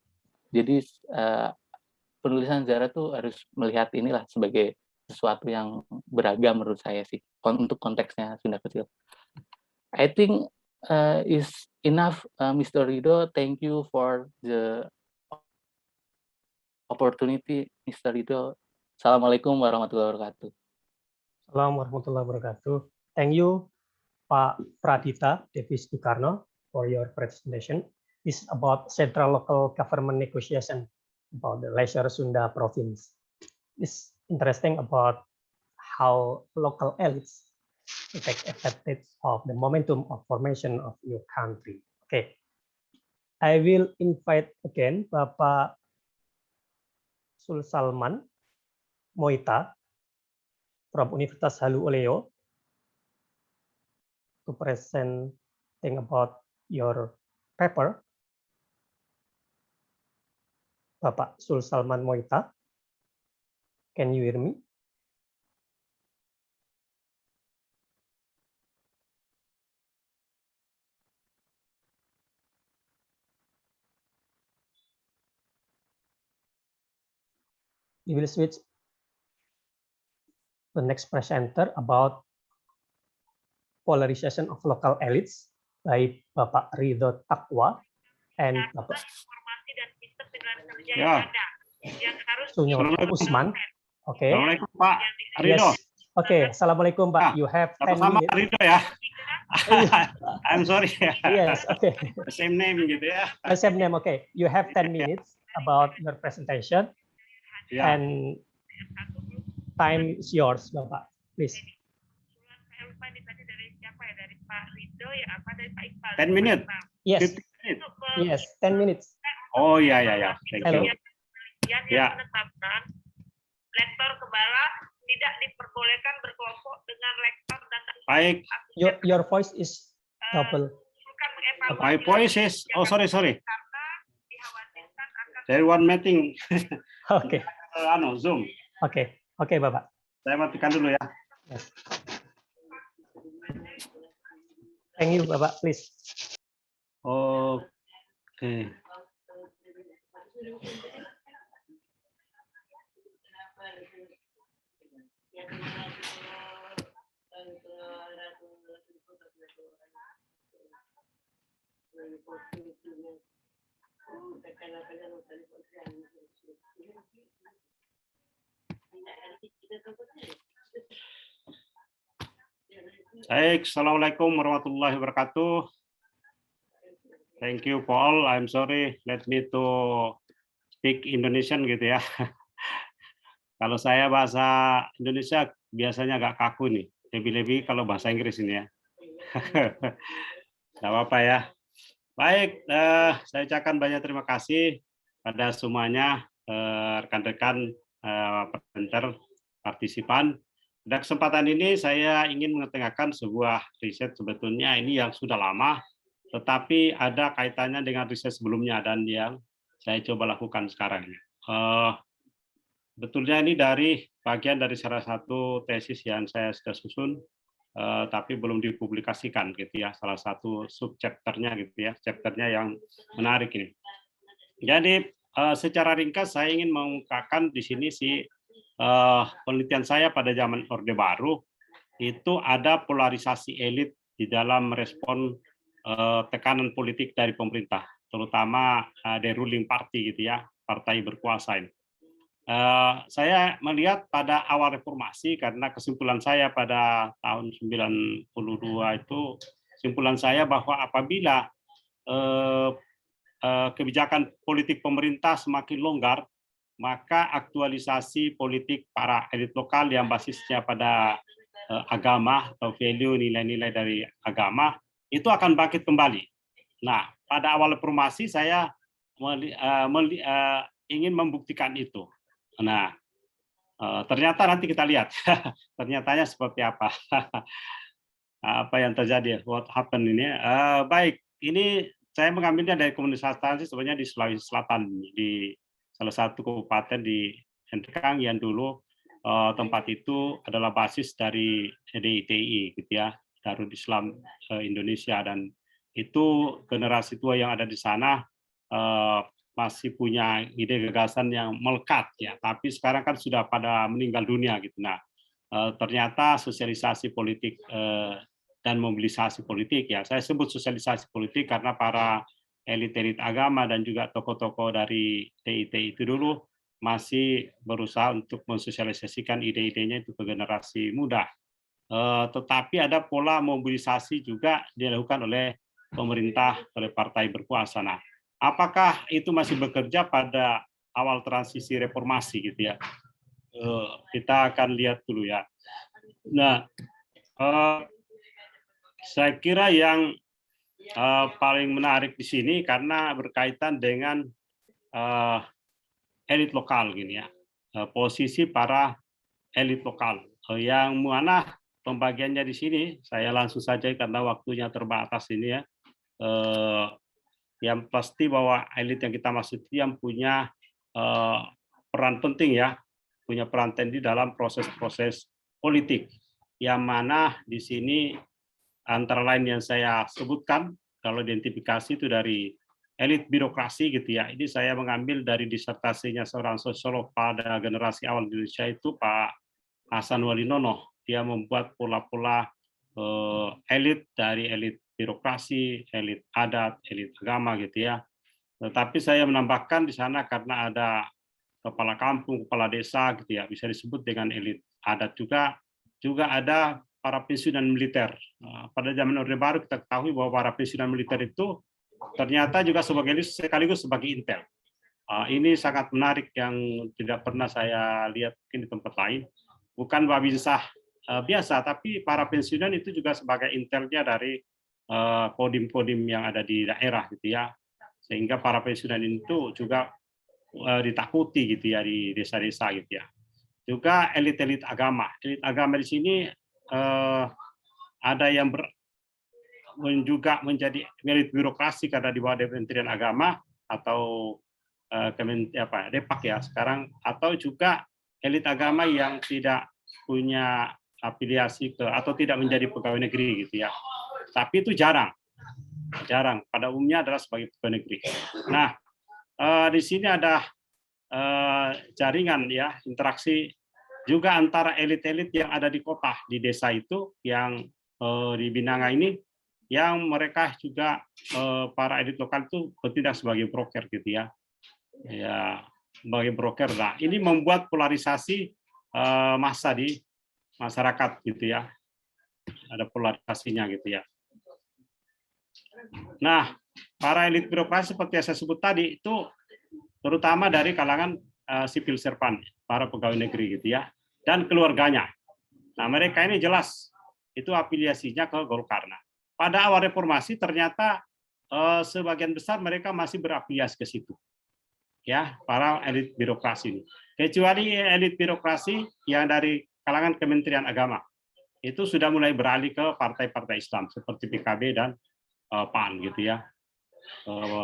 Jadi penulisan sejarah tuh harus melihat inilah sebagai sesuatu yang beragam menurut saya sih untuk konteksnya Sunda Kecil. I think is enough, Mr. Rido. Thank you for the opportunity, Mr. Rido. Assalamualaikum warahmatullahi wabarakatuh. Assalamualaikum warahmatullahi wabarakatuh. Thank you, Pak Pradita Devi Soekarno, for your presentation. It's about central local government negotiation about the Lesser Sunda province. It's interesting about how local elites take advantage of the momentum of formation of new country. Okay, I will invite again Bapak Sulsalman Moita from Universitas Halu Oleo to present thing about your paper. Bapak Sulsalman Moita, can you hear me? We will switch the next presenter about polarization of local elites by Bapak Ridho Taqwa and Bapak Sunyo Usman. Okay. Assalamualaikum Pak Ridho. Yes. Okay. Assalamualaikum Pak. You have 10 sama minutes. Ridho ya. I'm sorry. Yes. Okay. Same name gitu ya. Same name. Okay. You have 10 minutes about your presentation. Yeah. And Time is yours, Bapak. Please. 10 minutes. Yes. 15 minutes. Yes, 10 minutes. Oh ya ya ya. Thank Hello. you. Ya. Lektor kepala tidak diperbolehkan berkelompok dengan lektor dan Baik. Your voice is double. My voice is. Oh sorry. There one meeting. Oke. Zoom. Oke, Bapak. Saya matikan dulu ya. Yes. Thank you, Bapak. Please. Oke. Baik, Assalamualaikum warahmatullahi wabarakatuh. Thank you Paul. I'm sorry. Let me to speak Indonesian gitu ya. Kalau saya bahasa Indonesia biasanya agak kaku nih. Lebih-lebih kalau bahasa Inggris ini ya. Tidak apa-apa ya. Baik, saya ucapkan banyak terima kasih pada semuanya rekan-rekan presenter partisipan. Pada kesempatan ini saya ingin mengetengahkan sebuah riset sebetulnya ini yang sudah lama, tetapi ada kaitannya dengan riset sebelumnya dan yang saya coba lakukan sekarang. Betulnya ini bagian dari salah satu tesis yang saya sudah susun, tapi belum dipublikasikan gitu ya. Salah satu subchapternya gitu ya, chapternya yang menarik ini. Jadi secara ringkas saya ingin mengungkapkan di sini penelitian saya pada zaman Orde Baru itu ada polarisasi elit di dalam merespon tekanan politik dari pemerintah, terutama the ruling party gitu ya, partai berkuasa ini. Saya melihat pada awal reformasi karena kesimpulan saya pada tahun 92 itu kesimpulan saya bahwa apabila kebijakan politik pemerintah semakin longgar, maka aktualisasi politik para elit lokal yang basisnya pada agama atau value nilai-nilai dari agama itu akan bangkit kembali. Nah, pada awal reformasi saya ingin membuktikan itu. Nah, ternyata nanti kita lihat ternyatanya seperti apa. Apa yang terjadi, what happened ini. Baik, ini saya mengambilnya dari komunitas tani sebenarnya di Sulawesi Selatan, di salah satu kabupaten di Endekang yang dulu tempat itu adalah basis dari DITI gitu ya, Darul Islam Indonesia, dan itu generasi tua yang ada di sana masih punya ide gagasan yang melekat ya, tapi sekarang kan sudah pada meninggal dunia gitu. Nah, ternyata sosialisasi politik dan mobilisasi politik ya, saya sebut sosialisasi politik karena para elit-elit agama dan juga tokoh-tokoh dari DIT itu dulu masih berusaha untuk mensosialisasikan ide-idenya itu ke generasi muda. Tetapi ada pola mobilisasi juga dilakukan oleh pemerintah, oleh partai berkuasa. Nah, apakah itu masih bekerja pada awal transisi reformasi gitu ya? Kita akan lihat dulu ya. Nah, saya kira yang paling menarik di sini karena berkaitan dengan elit lokal gini ya, posisi para elit lokal yang mana pembagiannya di sini saya langsung saja karena waktunya terbatas ini ya. Yang pasti bahwa elit yang kita maksud yang punya peran penting ya, punya peran penting dalam proses-proses politik, yang mana di sini antara lain yang saya sebutkan kalau identifikasi itu dari elit birokrasi gitu ya. Ini saya mengambil dari disertasinya seorang sosiolog pada generasi awal Indonesia itu Pak Hasan Walinono. Dia membuat pola-pola elit dari elit birokrasi, elit adat, elit agama gitu ya. Tetapi saya menambahkan di sana karena ada kepala kampung, kepala desa gitu ya, bisa disebut dengan elit adat juga ada para pensiunan militer. Pada zaman Orde Baru kita ketahui bahwa para pensiunan militer itu ternyata juga sekaligus sebagai intel. Ini sangat menarik yang tidak pernah saya lihat mungkin di tempat lain. Bukan Babinsah biasa, tapi para pensiunan itu juga sebagai intelnya dari kodim-kodim yang ada di daerah gitu ya. Sehingga para pensiunan itu juga ditakuti gitu ya di desa-desa gitu ya. Juga elit-elit agama. Elit agama di sini ada yang juga menjadi elit birokrasi karena di bawah Kementerian Agama atau Depak ya sekarang, atau juga elit agama yang tidak punya afiliasi ke atau tidak menjadi pegawai negeri gitu ya. Tapi itu jarang. Pada umumnya adalah sebagai pegawai negeri. Nah, di sini ada jaringan ya, interaksi juga antara elit-elit yang ada di kota, di desa itu yang di Binanga ini, yang mereka juga para elit lokal itu bertindak sebagai broker gitu ya. Ya, sebagai broker. Nah, ini membuat polarisasi massa di masyarakat gitu ya. Ada polarisasinya gitu ya. Nah, para elit birokrasi seperti yang saya sebut tadi itu terutama dari kalangan sipil servan, para pegawai negeri gitu ya, dan keluarganya. Nah, mereka ini jelas itu afiliasinya ke Golkar. Nah, pada awal reformasi ternyata sebagian besar mereka masih berafiliasi ke situ. Ya, para elit birokrasi ini. Kecuali elit birokrasi yang dari kalangan Kementerian Agama. Itu sudah mulai beralih ke partai-partai Islam seperti PKB dan PAN gitu ya.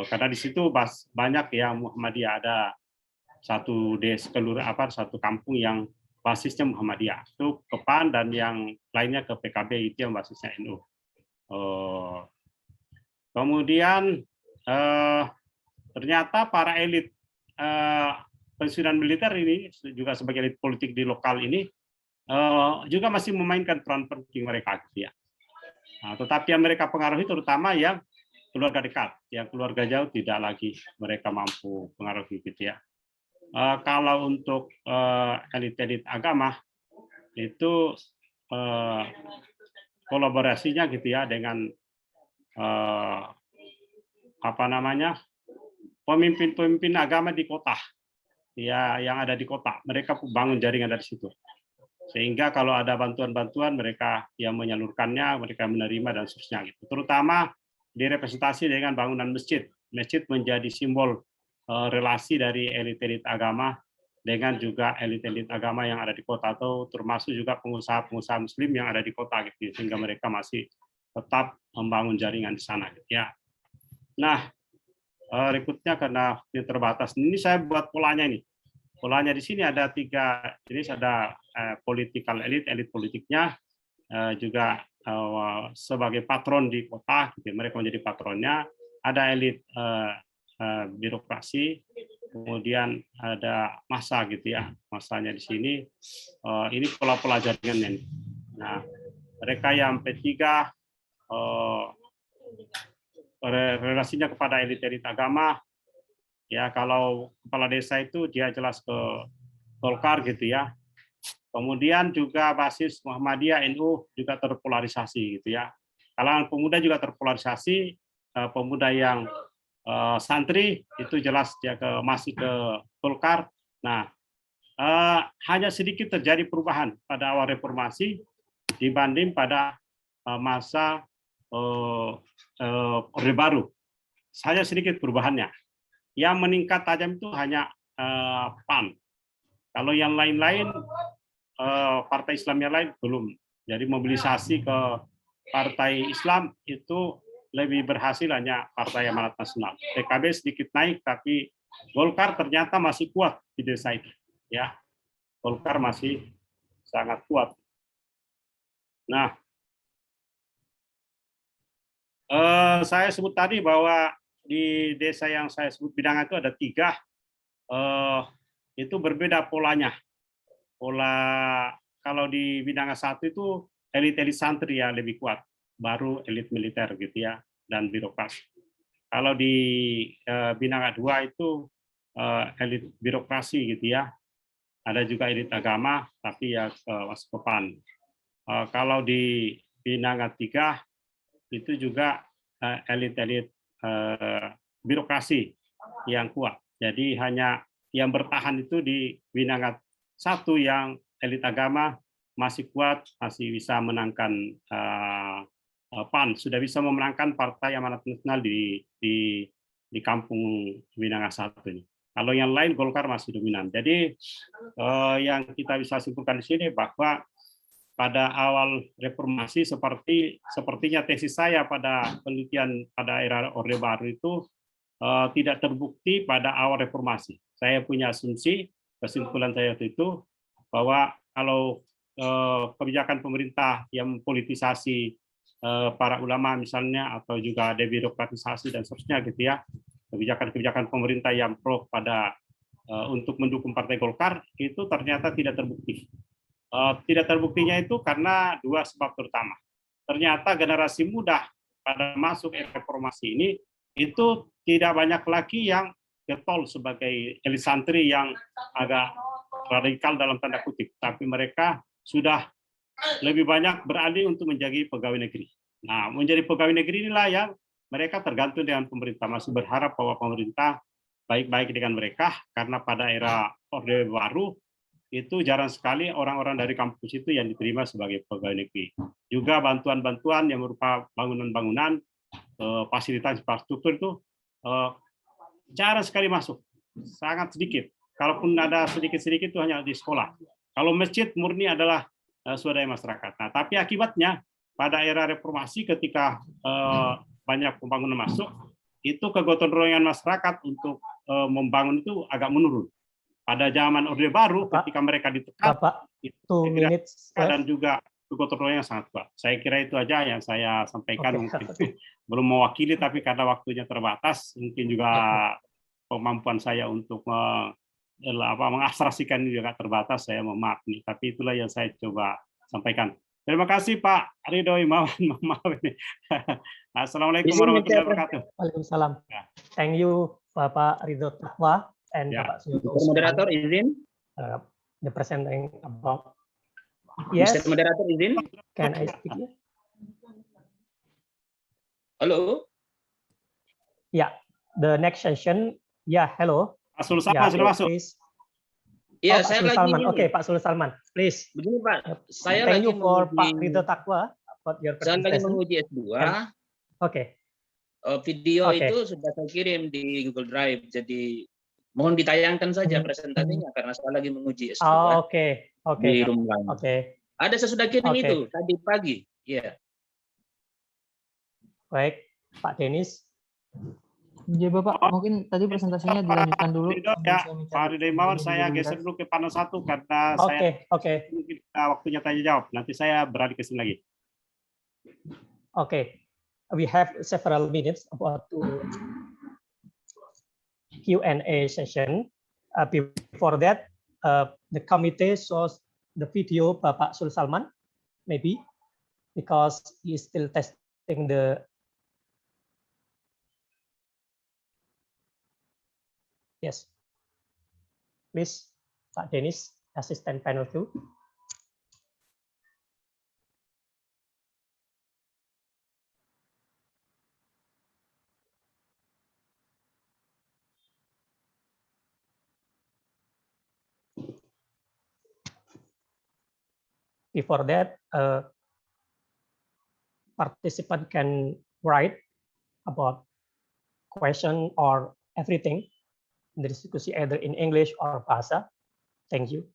Karena di situ banyak ya Muhammadiyah, ada satu satu kampung yang basisnya Muhammadiyah. Itu ke PAN dan yang lainnya ke PKB itu yang basisnya NU. Kemudian ternyata para elit pensiunan militer ini juga sebagai elit politik di lokal ini juga masih memainkan peran penting mereka gitu ya. Nah, tetapi yang mereka pengaruhi terutama yang keluarga dekat, yang keluarga jauh tidak lagi mereka mampu pengaruhi gitu ya. Kalau untuk elit-elit agama itu kolaborasinya gitu ya dengan pemimpin-pemimpin agama di kota, ya yang ada di kota, mereka bangun jaringan dari situ. Sehingga kalau ada bantuan-bantuan mereka yang menyalurkannya, mereka menerima dan seterusnya gitu. Terutama direpresentasi dengan bangunan masjid. Masjid menjadi simbol relasi dari elit-elit agama dengan juga elit-elit agama yang ada di kota, atau termasuk juga pengusaha-pengusaha muslim yang ada di kota gitu, sehingga mereka masih tetap membangun jaringan di sana gitu ya. Nah, berikutnya karena ini terbatas, ini saya buat polanya ini. Polanya di sini ada 3 jenis, ada political elite, elit politiknya, juga sebagai patron di kota, gitu. Mereka menjadi patronnya. Ada elit birokrasi, kemudian ada massa gitu ya, massanya di sini. Ini pola-pola jaringannya. Nah, mereka yang P3 relasinya kepada elit-elit agama, ya kalau kepala desa itu dia jelas ke Golkar gitu ya. Kemudian juga basis Muhammadiyah, NU juga terpolarisasi gitu ya. Kalangan pemuda juga terpolarisasi, pemuda yang santri itu jelas dia masih ke Golkar. Nah, hanya sedikit terjadi perubahan pada awal reformasi dibanding pada masa Orde Baru. Hanya sedikit perubahannya. Yang meningkat tajam itu hanya PAN. Kalau yang lain-lain, partai Islam yang lain belum. Jadi mobilisasi ke partai Islam itu lebih berhasil hanya Partai Amanat Nasional. PKB sedikit naik, tapi Golkar ternyata masih kuat di desa itu. Ya, Golkar masih sangat kuat. Nah, saya sebut tadi bahwa di desa yang saya sebut Binanga itu ada 3, itu berbeda polanya. Pola kalau di Binanga 1 itu elit-elit santri ya lebih kuat, baru elit militer gitu ya, dan birokrasi. Kalau di Binanga 2 itu elit birokrasi gitu ya, ada juga elit agama, tapi ya masuk ke PAN. Kalau di Binanga 3 itu juga elit-elit birokrasi yang kuat. Jadi hanya yang bertahan itu di Winangat 1 yang elit agama masih kuat, masih bisa menangkan PAN, sudah bisa memenangkan Partai Amanat Nasional di kampung Winangat 1 ini. Kalau yang lain Golkar masih dominan. Jadi yang kita bisa simpulkan di sini bahwa pada awal reformasi sepertinya tesis saya pada penelitian pada era Orde Baru itu tidak terbukti pada awal reformasi. Saya punya asumsi, kesimpulan saya itu bahwa kalau kebijakan pemerintah yang politisasi para ulama misalnya, atau juga debirokratisasi dan seterusnya gitu ya, kebijakan-kebijakan pemerintah yang pro pada untuk mendukung Partai Golkar itu ternyata tidak terbukti. Tidak terbuktinya itu karena dua sebab terutama. Ternyata generasi muda pada masuk reformasi ini itu tidak banyak lagi yang getol sebagai elit santri yang agak radikal dalam tanda kutip, tapi mereka sudah lebih banyak beralih untuk menjadi pegawai negeri. Nah, menjadi pegawai negeri inilah yang mereka tergantung dengan pemerintah, masih berharap bahwa pemerintah baik-baik dengan mereka, karena pada era Orde Baru itu jarang sekali orang-orang dari kampus itu yang diterima sebagai pegawai negeri. Juga bantuan-bantuan yang berupa bangunan-bangunan, fasilitas infrastruktur itu jarang sekali masuk, sangat sedikit. Kalaupun ada sedikit-sedikit itu hanya di sekolah. Kalau masjid murni adalah swadaya masyarakat. Nah, tapi akibatnya pada era reformasi ketika banyak pembangunan masuk, itu kegotong royongan masyarakat untuk membangun itu agak menurun. Pada zaman Orde Baru, ketika mereka ditekan, dan juga kegotong royongan sangat kuat. Saya kira itu aja yang saya sampaikan. Mungkin belum mewakili, tapi karena waktunya terbatas, mungkin juga kemampuan saya untuk mengabstraksikan ini juga terbatas. Saya mohon maaf nih, tapi itulah yang saya coba sampaikan. Terima kasih Pak Ridho Himawan. Assalamualaikum warahmatullahi wabarakatuh. Waalaikumsalam. Thank you Bapak Ridho Takwa and Bapak Suyoto Usman. Moderator izin. The presenting about. Yes. Mr. Moderator izin. Can I speak? Halo. Ya, the next session. Ya, hello. Pak Sul Salman sudah masuk. Iya, Pak saya Sul lagi Salman. ini. Oke, Pak Sul Salman, please. Begini Pak, saya Thank lagi you for menguji, Pak Ridho Takwa about your saya lagi presentation. menguji S2. Oke. Video itu sudah saya kirim di Google Drive, jadi mohon ditayangkan saja presentasinya karena saya lagi menguji S2 Oke. di rumah. Oke. Ada saya sudah kirim itu tadi pagi. Iya. Baik, Pak Denis. Ya Bapak, mungkin tadi presentasinya dilanjutkan dulu. Ya, Pak Ridho Himawan, saya geser dulu ke panel 1 karena saya mungkin waktunya tanya jawab. Nanti saya beralih ke sini lagi. Okay, we have several minutes about to Q&A session. Before that, the committee shows the video Bapak Sul Salman, maybe because he is still testing the. Yes, please, Pak Denis, assistant panel 2. Before that, participant can write about question or everything in the discussion either in English or Bahasa. Thank you.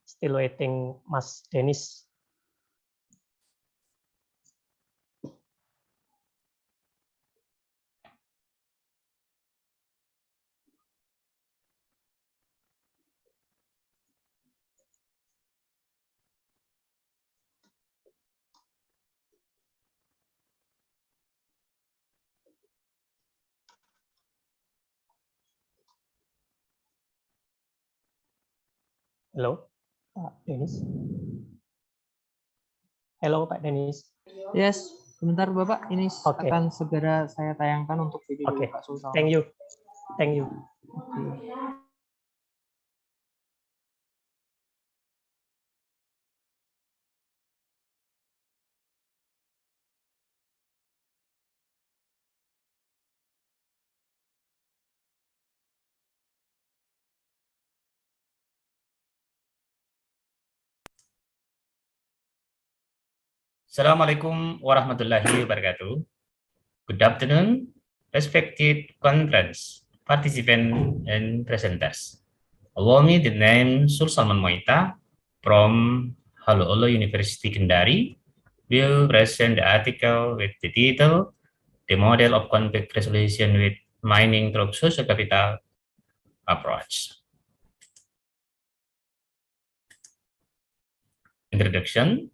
Still waiting, Mas Denis. Halo, Pak Denis. Halo, Pak Denis. Yes, sebentar Bapak, ini akan segera saya tayangkan untuk video Pak Sul Salman. Thank you. Thank you. Assalamualaikum warahmatullahi wabarakatuh. Good afternoon, respected conference participants and presenters. Allow me the name Sur Salman Moita from Halo University Kendari will present the article with the title The Model of Conflict Resolution with Mining Through Social Capital Approach. Introduction.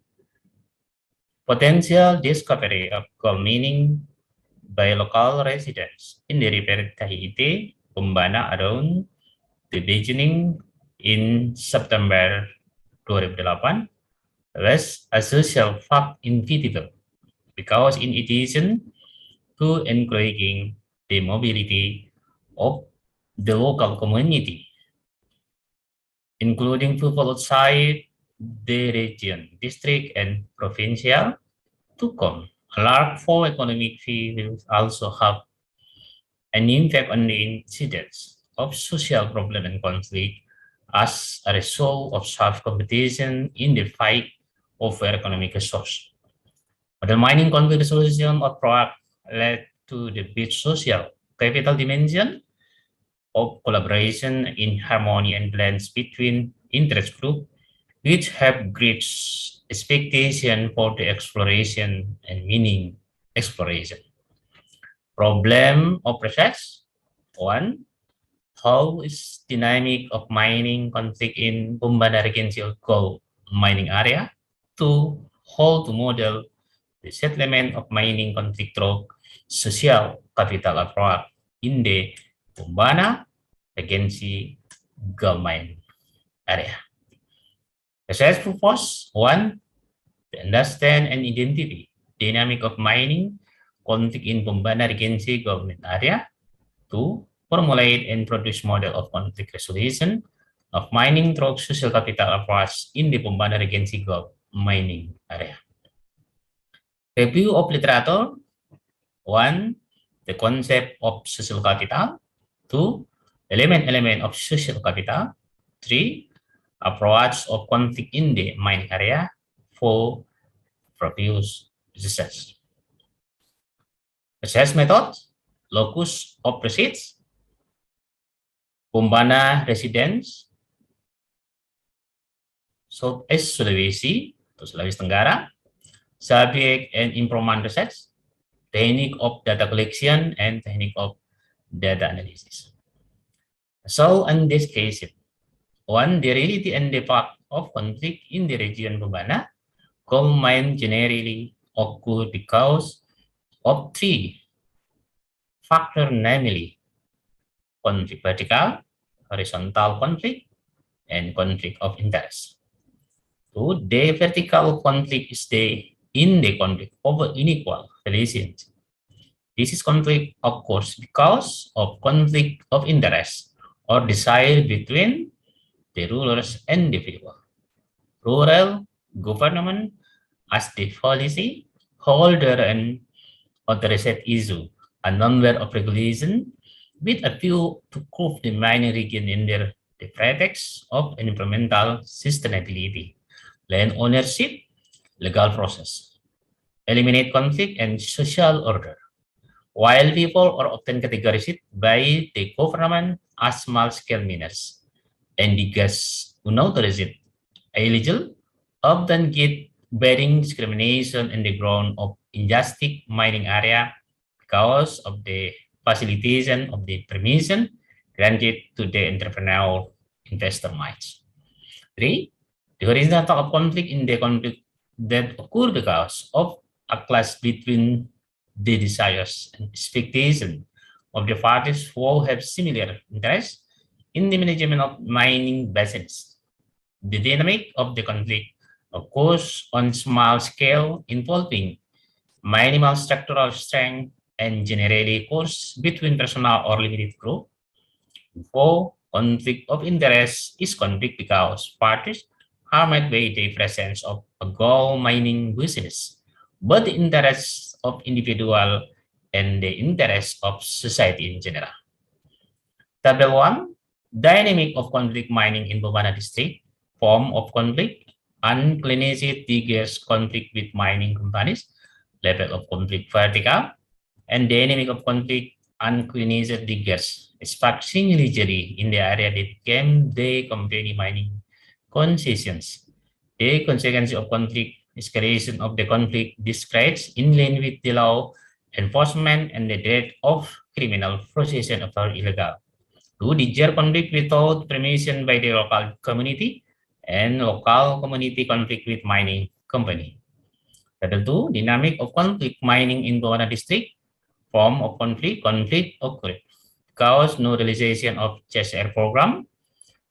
Potential discovery of gold mining by local residents in the River Tahiti, Bumbana around the beginning in September 2008 was a social fact inevitable because in addition to encouraging the mobility of the local community, including people outside the region, district, and provincial, to come. A large for economic fee will also have an impact on the incidence of social problem and conflict as a result of self-competition in the fight over economic resource. The mining conflict resolution approach led to the big social capital dimension of collaboration in harmony and balance between interest groups, which have great expectation for the exploration and mining exploration. Problem of research. 1. How is dynamic of mining conflict in Bumbana Regency gold mining area? 2. How to model the settlement of mining conflict through social capital approach in the Bumbana Regency gold mining area. Research purpose. 1. To understand and identify dynamic of mining conflict in Bumbana Regency government area. 2. Formulate and produce model of conflict resolution of mining through social capital approach in the Bumbana Regency gold mining area. Review of literature. 1. The concept of social capital. 2. Element of social capital. 3. Approach of conflict in the mining area. 4. Previous research. Research method. Locus of research. Bumbana residence. Southeast Sulawesi, atau Sulawesi Tenggara. Subject and improvement research. Technique of data collection and technique of data analysis. So in this case, 1. The reality and the fact of conflict in the region Bumbana gold mine generally occur because of 3 factors, namely conflict vertical, horizontal conflict, and conflict of interest. 2. The vertical conflict is in the conflict over unequal relations. This is conflict occurs because of conflict of interest or desire between the rulers and the people. Rural government as the policy holder and authorized issue a number of regulations with a view to curb the mining region in the pretext of environmental sustainability, land ownership, legal process, eliminate conflict and social order. While people are often categorized by the government as small-scale miners, and the gas unauthorized illegal often get bearing discrimination in the ground of injustice mining area because of the facilitation of the permission granted to the entrepreneur investor mines. 3. The horizontal conflict in the conflict that occur because of a clash between the desires and expectations of the parties who have similar interests in the management of mining basins. The dynamic of the conflict occurs on small scale involving minimal structural strength and generally occurs between personal or limited group. 4. Conflict of interest is conflict because parties harmed by the presence of a gold mining business, but the interests of individual and the interests of society in general. Table 1. Dynamic of conflict mining in Bumbana district. Form of conflict. uncleansed gas conflict with mining companies, level of conflict vertical, and dynamic of conflict uncleansed gas, sparking illegally in the area that came the company mining concessions. The consequence of conflict, escalation of the conflict describes in line with the law enforcement and the death of criminal processing of illegal. 2. Declare conflict without permission by the local community and local community conflict with mining company. Level 2, dynamic of conflict mining in Buana district, form of conflict occurred. Cause no realization of CSR program.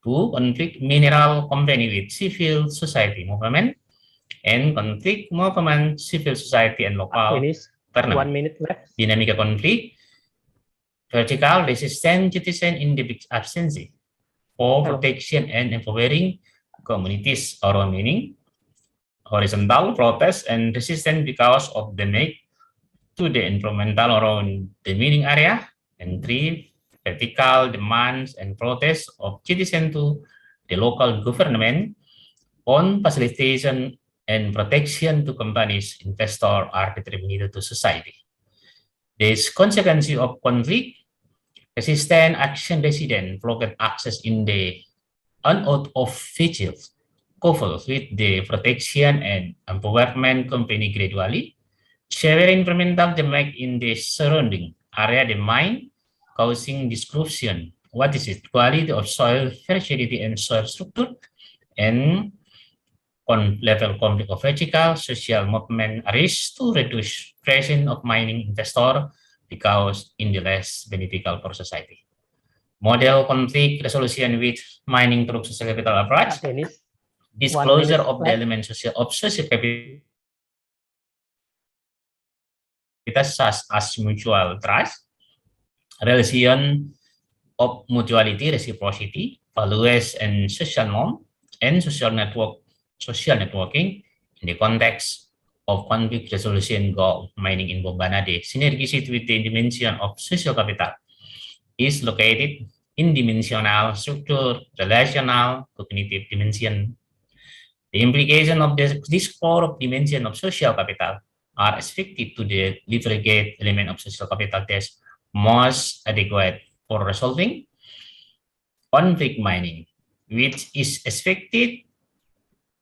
2. Conflict mineral company with civil society movement and conflict movement civil society and local Finish. 1 minute left. Dynamic conflict, vertical resistance citizen in the absence for protection and empowering communities around mining. Horizontal protest and resistance because of the make to the environmental around the mining area. And 3. Vertical demands and protests of citizens to the local government on facilitation and protection to companies, investors are determined to society. This consequence of conflict, resistant action resident blocked access in the out of vigils, coupled with the protection and empowerment company gradually, severe environmental damage in the surrounding area the mine, causing disruption. What is it? Quality of soil fertility and soil structure, and level conflict of vertical social movement risk to reduce presence of mining investor because in the less beneficial for society. Model conflict resolution with mining through social capital approach. Disclosure of the element of social capital such as mutual trust, relation of mutuality, reciprocity, values and social norm, and social networking in the context of conflict resolution goal mining in Bombana. The synergistic with the dimension of social capital is located in dimensional structure, relational, cognitive dimension. The implication of this core dimension of social capital are expected to the leverage element of social capital test most adequate for resolving conflict mining, which is expected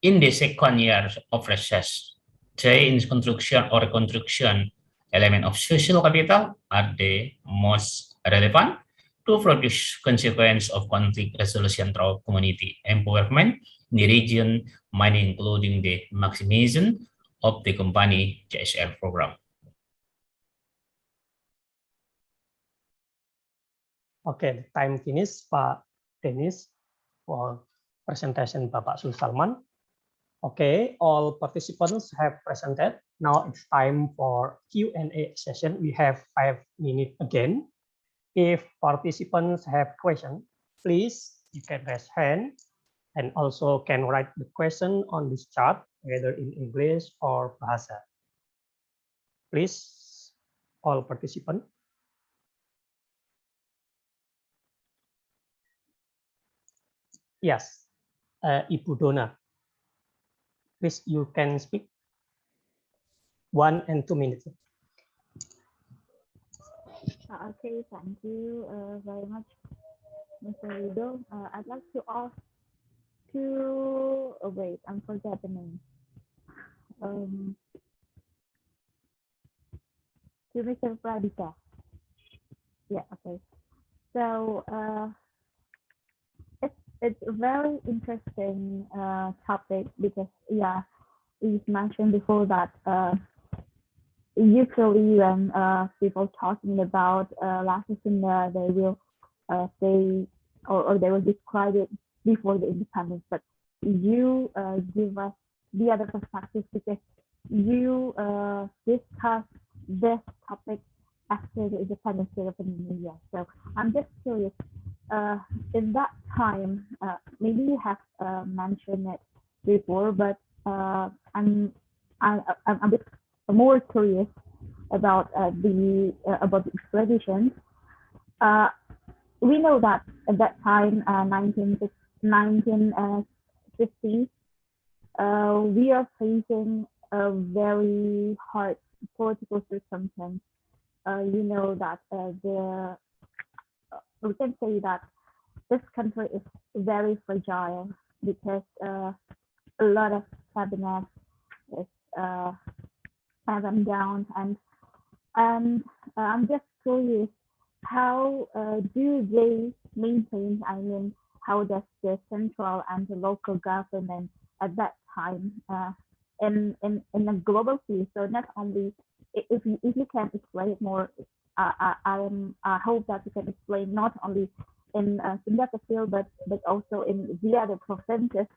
in the second year of research. Say in construction or reconstruction element of social capital are the most relevant to produce consequence of conflict resolution through community empowerment in the region, mining including the maximization of the company CSR program. Okay, time finish, Pak Dennis, for presentation Bapak Sulsalman. Okay, all participants have presented. Now it's time for Q&A session. We have 5 minutes again. If participants have questions, please you can raise hand and also can write the question on this chat, either in English or Bahasa. Please, all participants. Yes, Ibu Dona. Please, you can speak 1 and 2 minutes. Okay, thank you very much, Mr. Rido. I'd like to ask wait, I forgot the name. To Mr. Pradita. Yeah, okay. So it's a very interesting topic because you mentioned before that usually when people talking about Latin they will say or they will describe it before the independence, but you give us the other perspective because you discuss this topic after the independence of Indonesia. So I'm just curious, in that time, maybe you have mentioned it before, but I'm a bit more curious about the extradition. We know that at that time, 1950, we are facing a very hard political circumstance. You know that we can say that this country is very fragile because a lot of cabinet is down, and I'm just curious, how do they maintain? I mean, how does the central and the local government at that time in a global field? So not only if you can explain it more, I hope that you can explain not only in Sunda Kecil but also in the other provinces.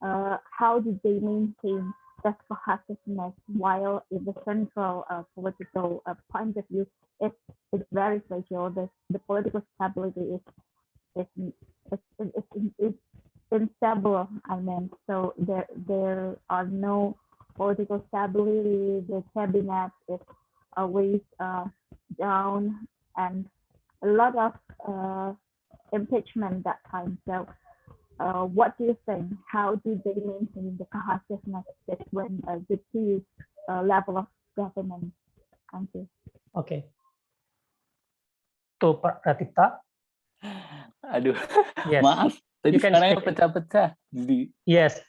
How did they maintain that cohesiveness while in the central political point of view, it's very fragile. The political stability is unstable. I mean, so there are no political stability. The cabinet is always down, and a lot of impeachment that time. So what do you think? How do they maintain the cohesiveness when the two level of government? Thank you. Okay. To Pak Pratipta. Aduh, Yes. maaf. Tadi You can suaranya speak. pecah-pecah. Jadi Yes.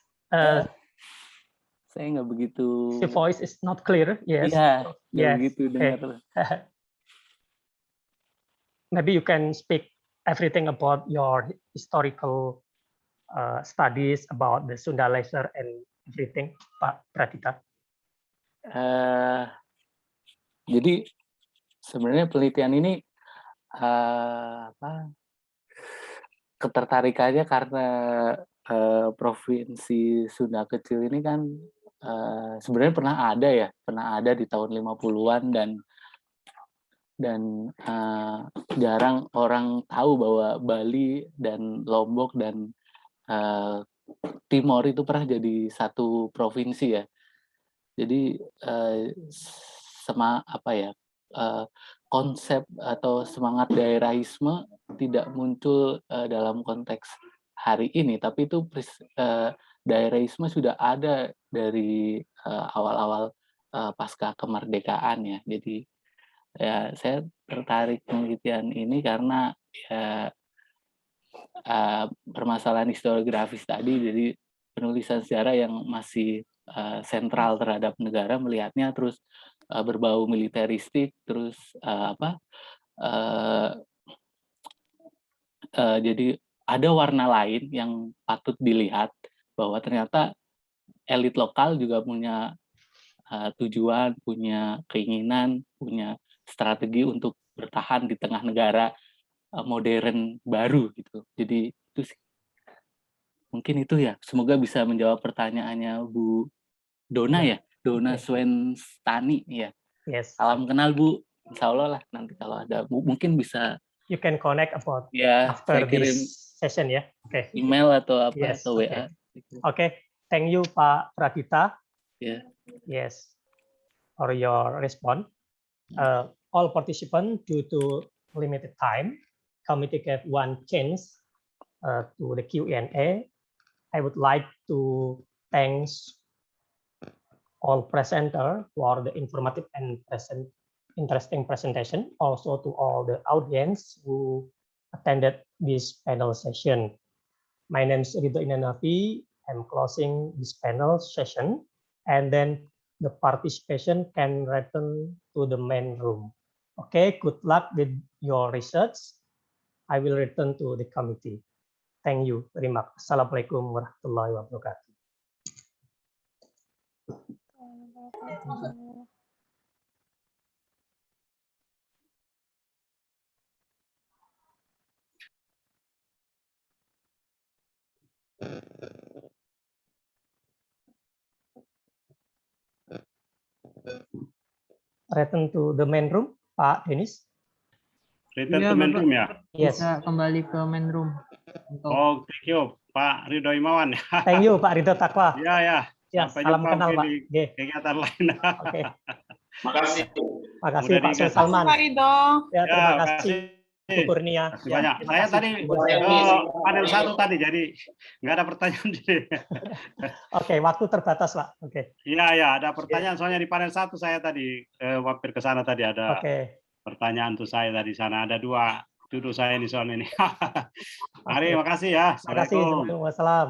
saya nggak begitu. The voice is not clear. Yes. Iya, nggak Yes. begitu Okay. dengar. Maybe you can speak everything about your historical studies about the Sunda Laser and everything, Pak Pratipta. Jadi sebenarnya penelitian ini ketertarikannya karena provinsi Sunda Kecil ini kan sebenarnya pernah ada di tahun 50-an dan jarang orang tahu bahwa Bali dan Lombok dan Timor itu pernah jadi satu provinsi ya. Jadi konsep atau semangat daerahisme tidak muncul dalam konteks hari ini, tapi itu daerahisme sudah ada dari awal-awal pasca kemerdekaan ya. Jadi ya saya tertarik penelitian ini karena ya permasalahan historiografis tadi. Jadi penulisan sejarah yang masih sentral terhadap negara melihatnya terus berbau militeristik, terus jadi ada warna lain yang patut dilihat bahwa ternyata elit lokal juga punya tujuan, punya keinginan, punya strategi untuk bertahan di tengah negara modern baru gitu. Jadi itu sih. Mungkin itu ya. Semoga bisa menjawab pertanyaannya Bu Dona ya. Dona Swenstani ya. Yes. Salam kenal Bu. Insya Allah lah nanti kalau ada Bu mungkin bisa. You can connect about saya after kirim this session ya. Okay. Email atau apa Yes, atau WA. Okay. Thank you Pak Pratipta. Yeah. Yes. For your response. All participants due to limited time, committee gave one chance to the Q&A. I would like to thank all presenters for the informative and interesting presentation. Also to all the audience who attended this panel session. My name is Ridho Inanafi. I'm closing this panel session, and then the participation can return to the main room. Okay, good luck with your research. I will return to the committee. Thank you very much. Assalamualaikum warahmatullahi wabarakatuh. Return to the main room, Pak Denis. Return to main room ya. Yes. Bisa kembali ke main room. Oh, thank you Pak Ridho Imawan. Thank you Pak Ridho Takwa. Ya ya. Ya, Sampai salam jumpa kenal Pak. di kegiatan lain. Oke. Makasih. Makasih Pak Sul Salman. Pak Ridho. Ya, terima kasih. Bu Kurnia. Terima kasih Ya, banyak. terima Saya kasih. tadi panel 1 tadi, jadi nggak ada pertanyaan. Oke, waktu terbatas, Pak. Oke. Iya, ya, ada pertanyaan soalnya di panel 1 saya tadi mampir ke sana tadi ada pertanyaan tuh saya tadi sana ada 2 duduk saya ini soalnya ini. Mari, makasih ya. Terima kasih. Assalamualaikum. Wassalam.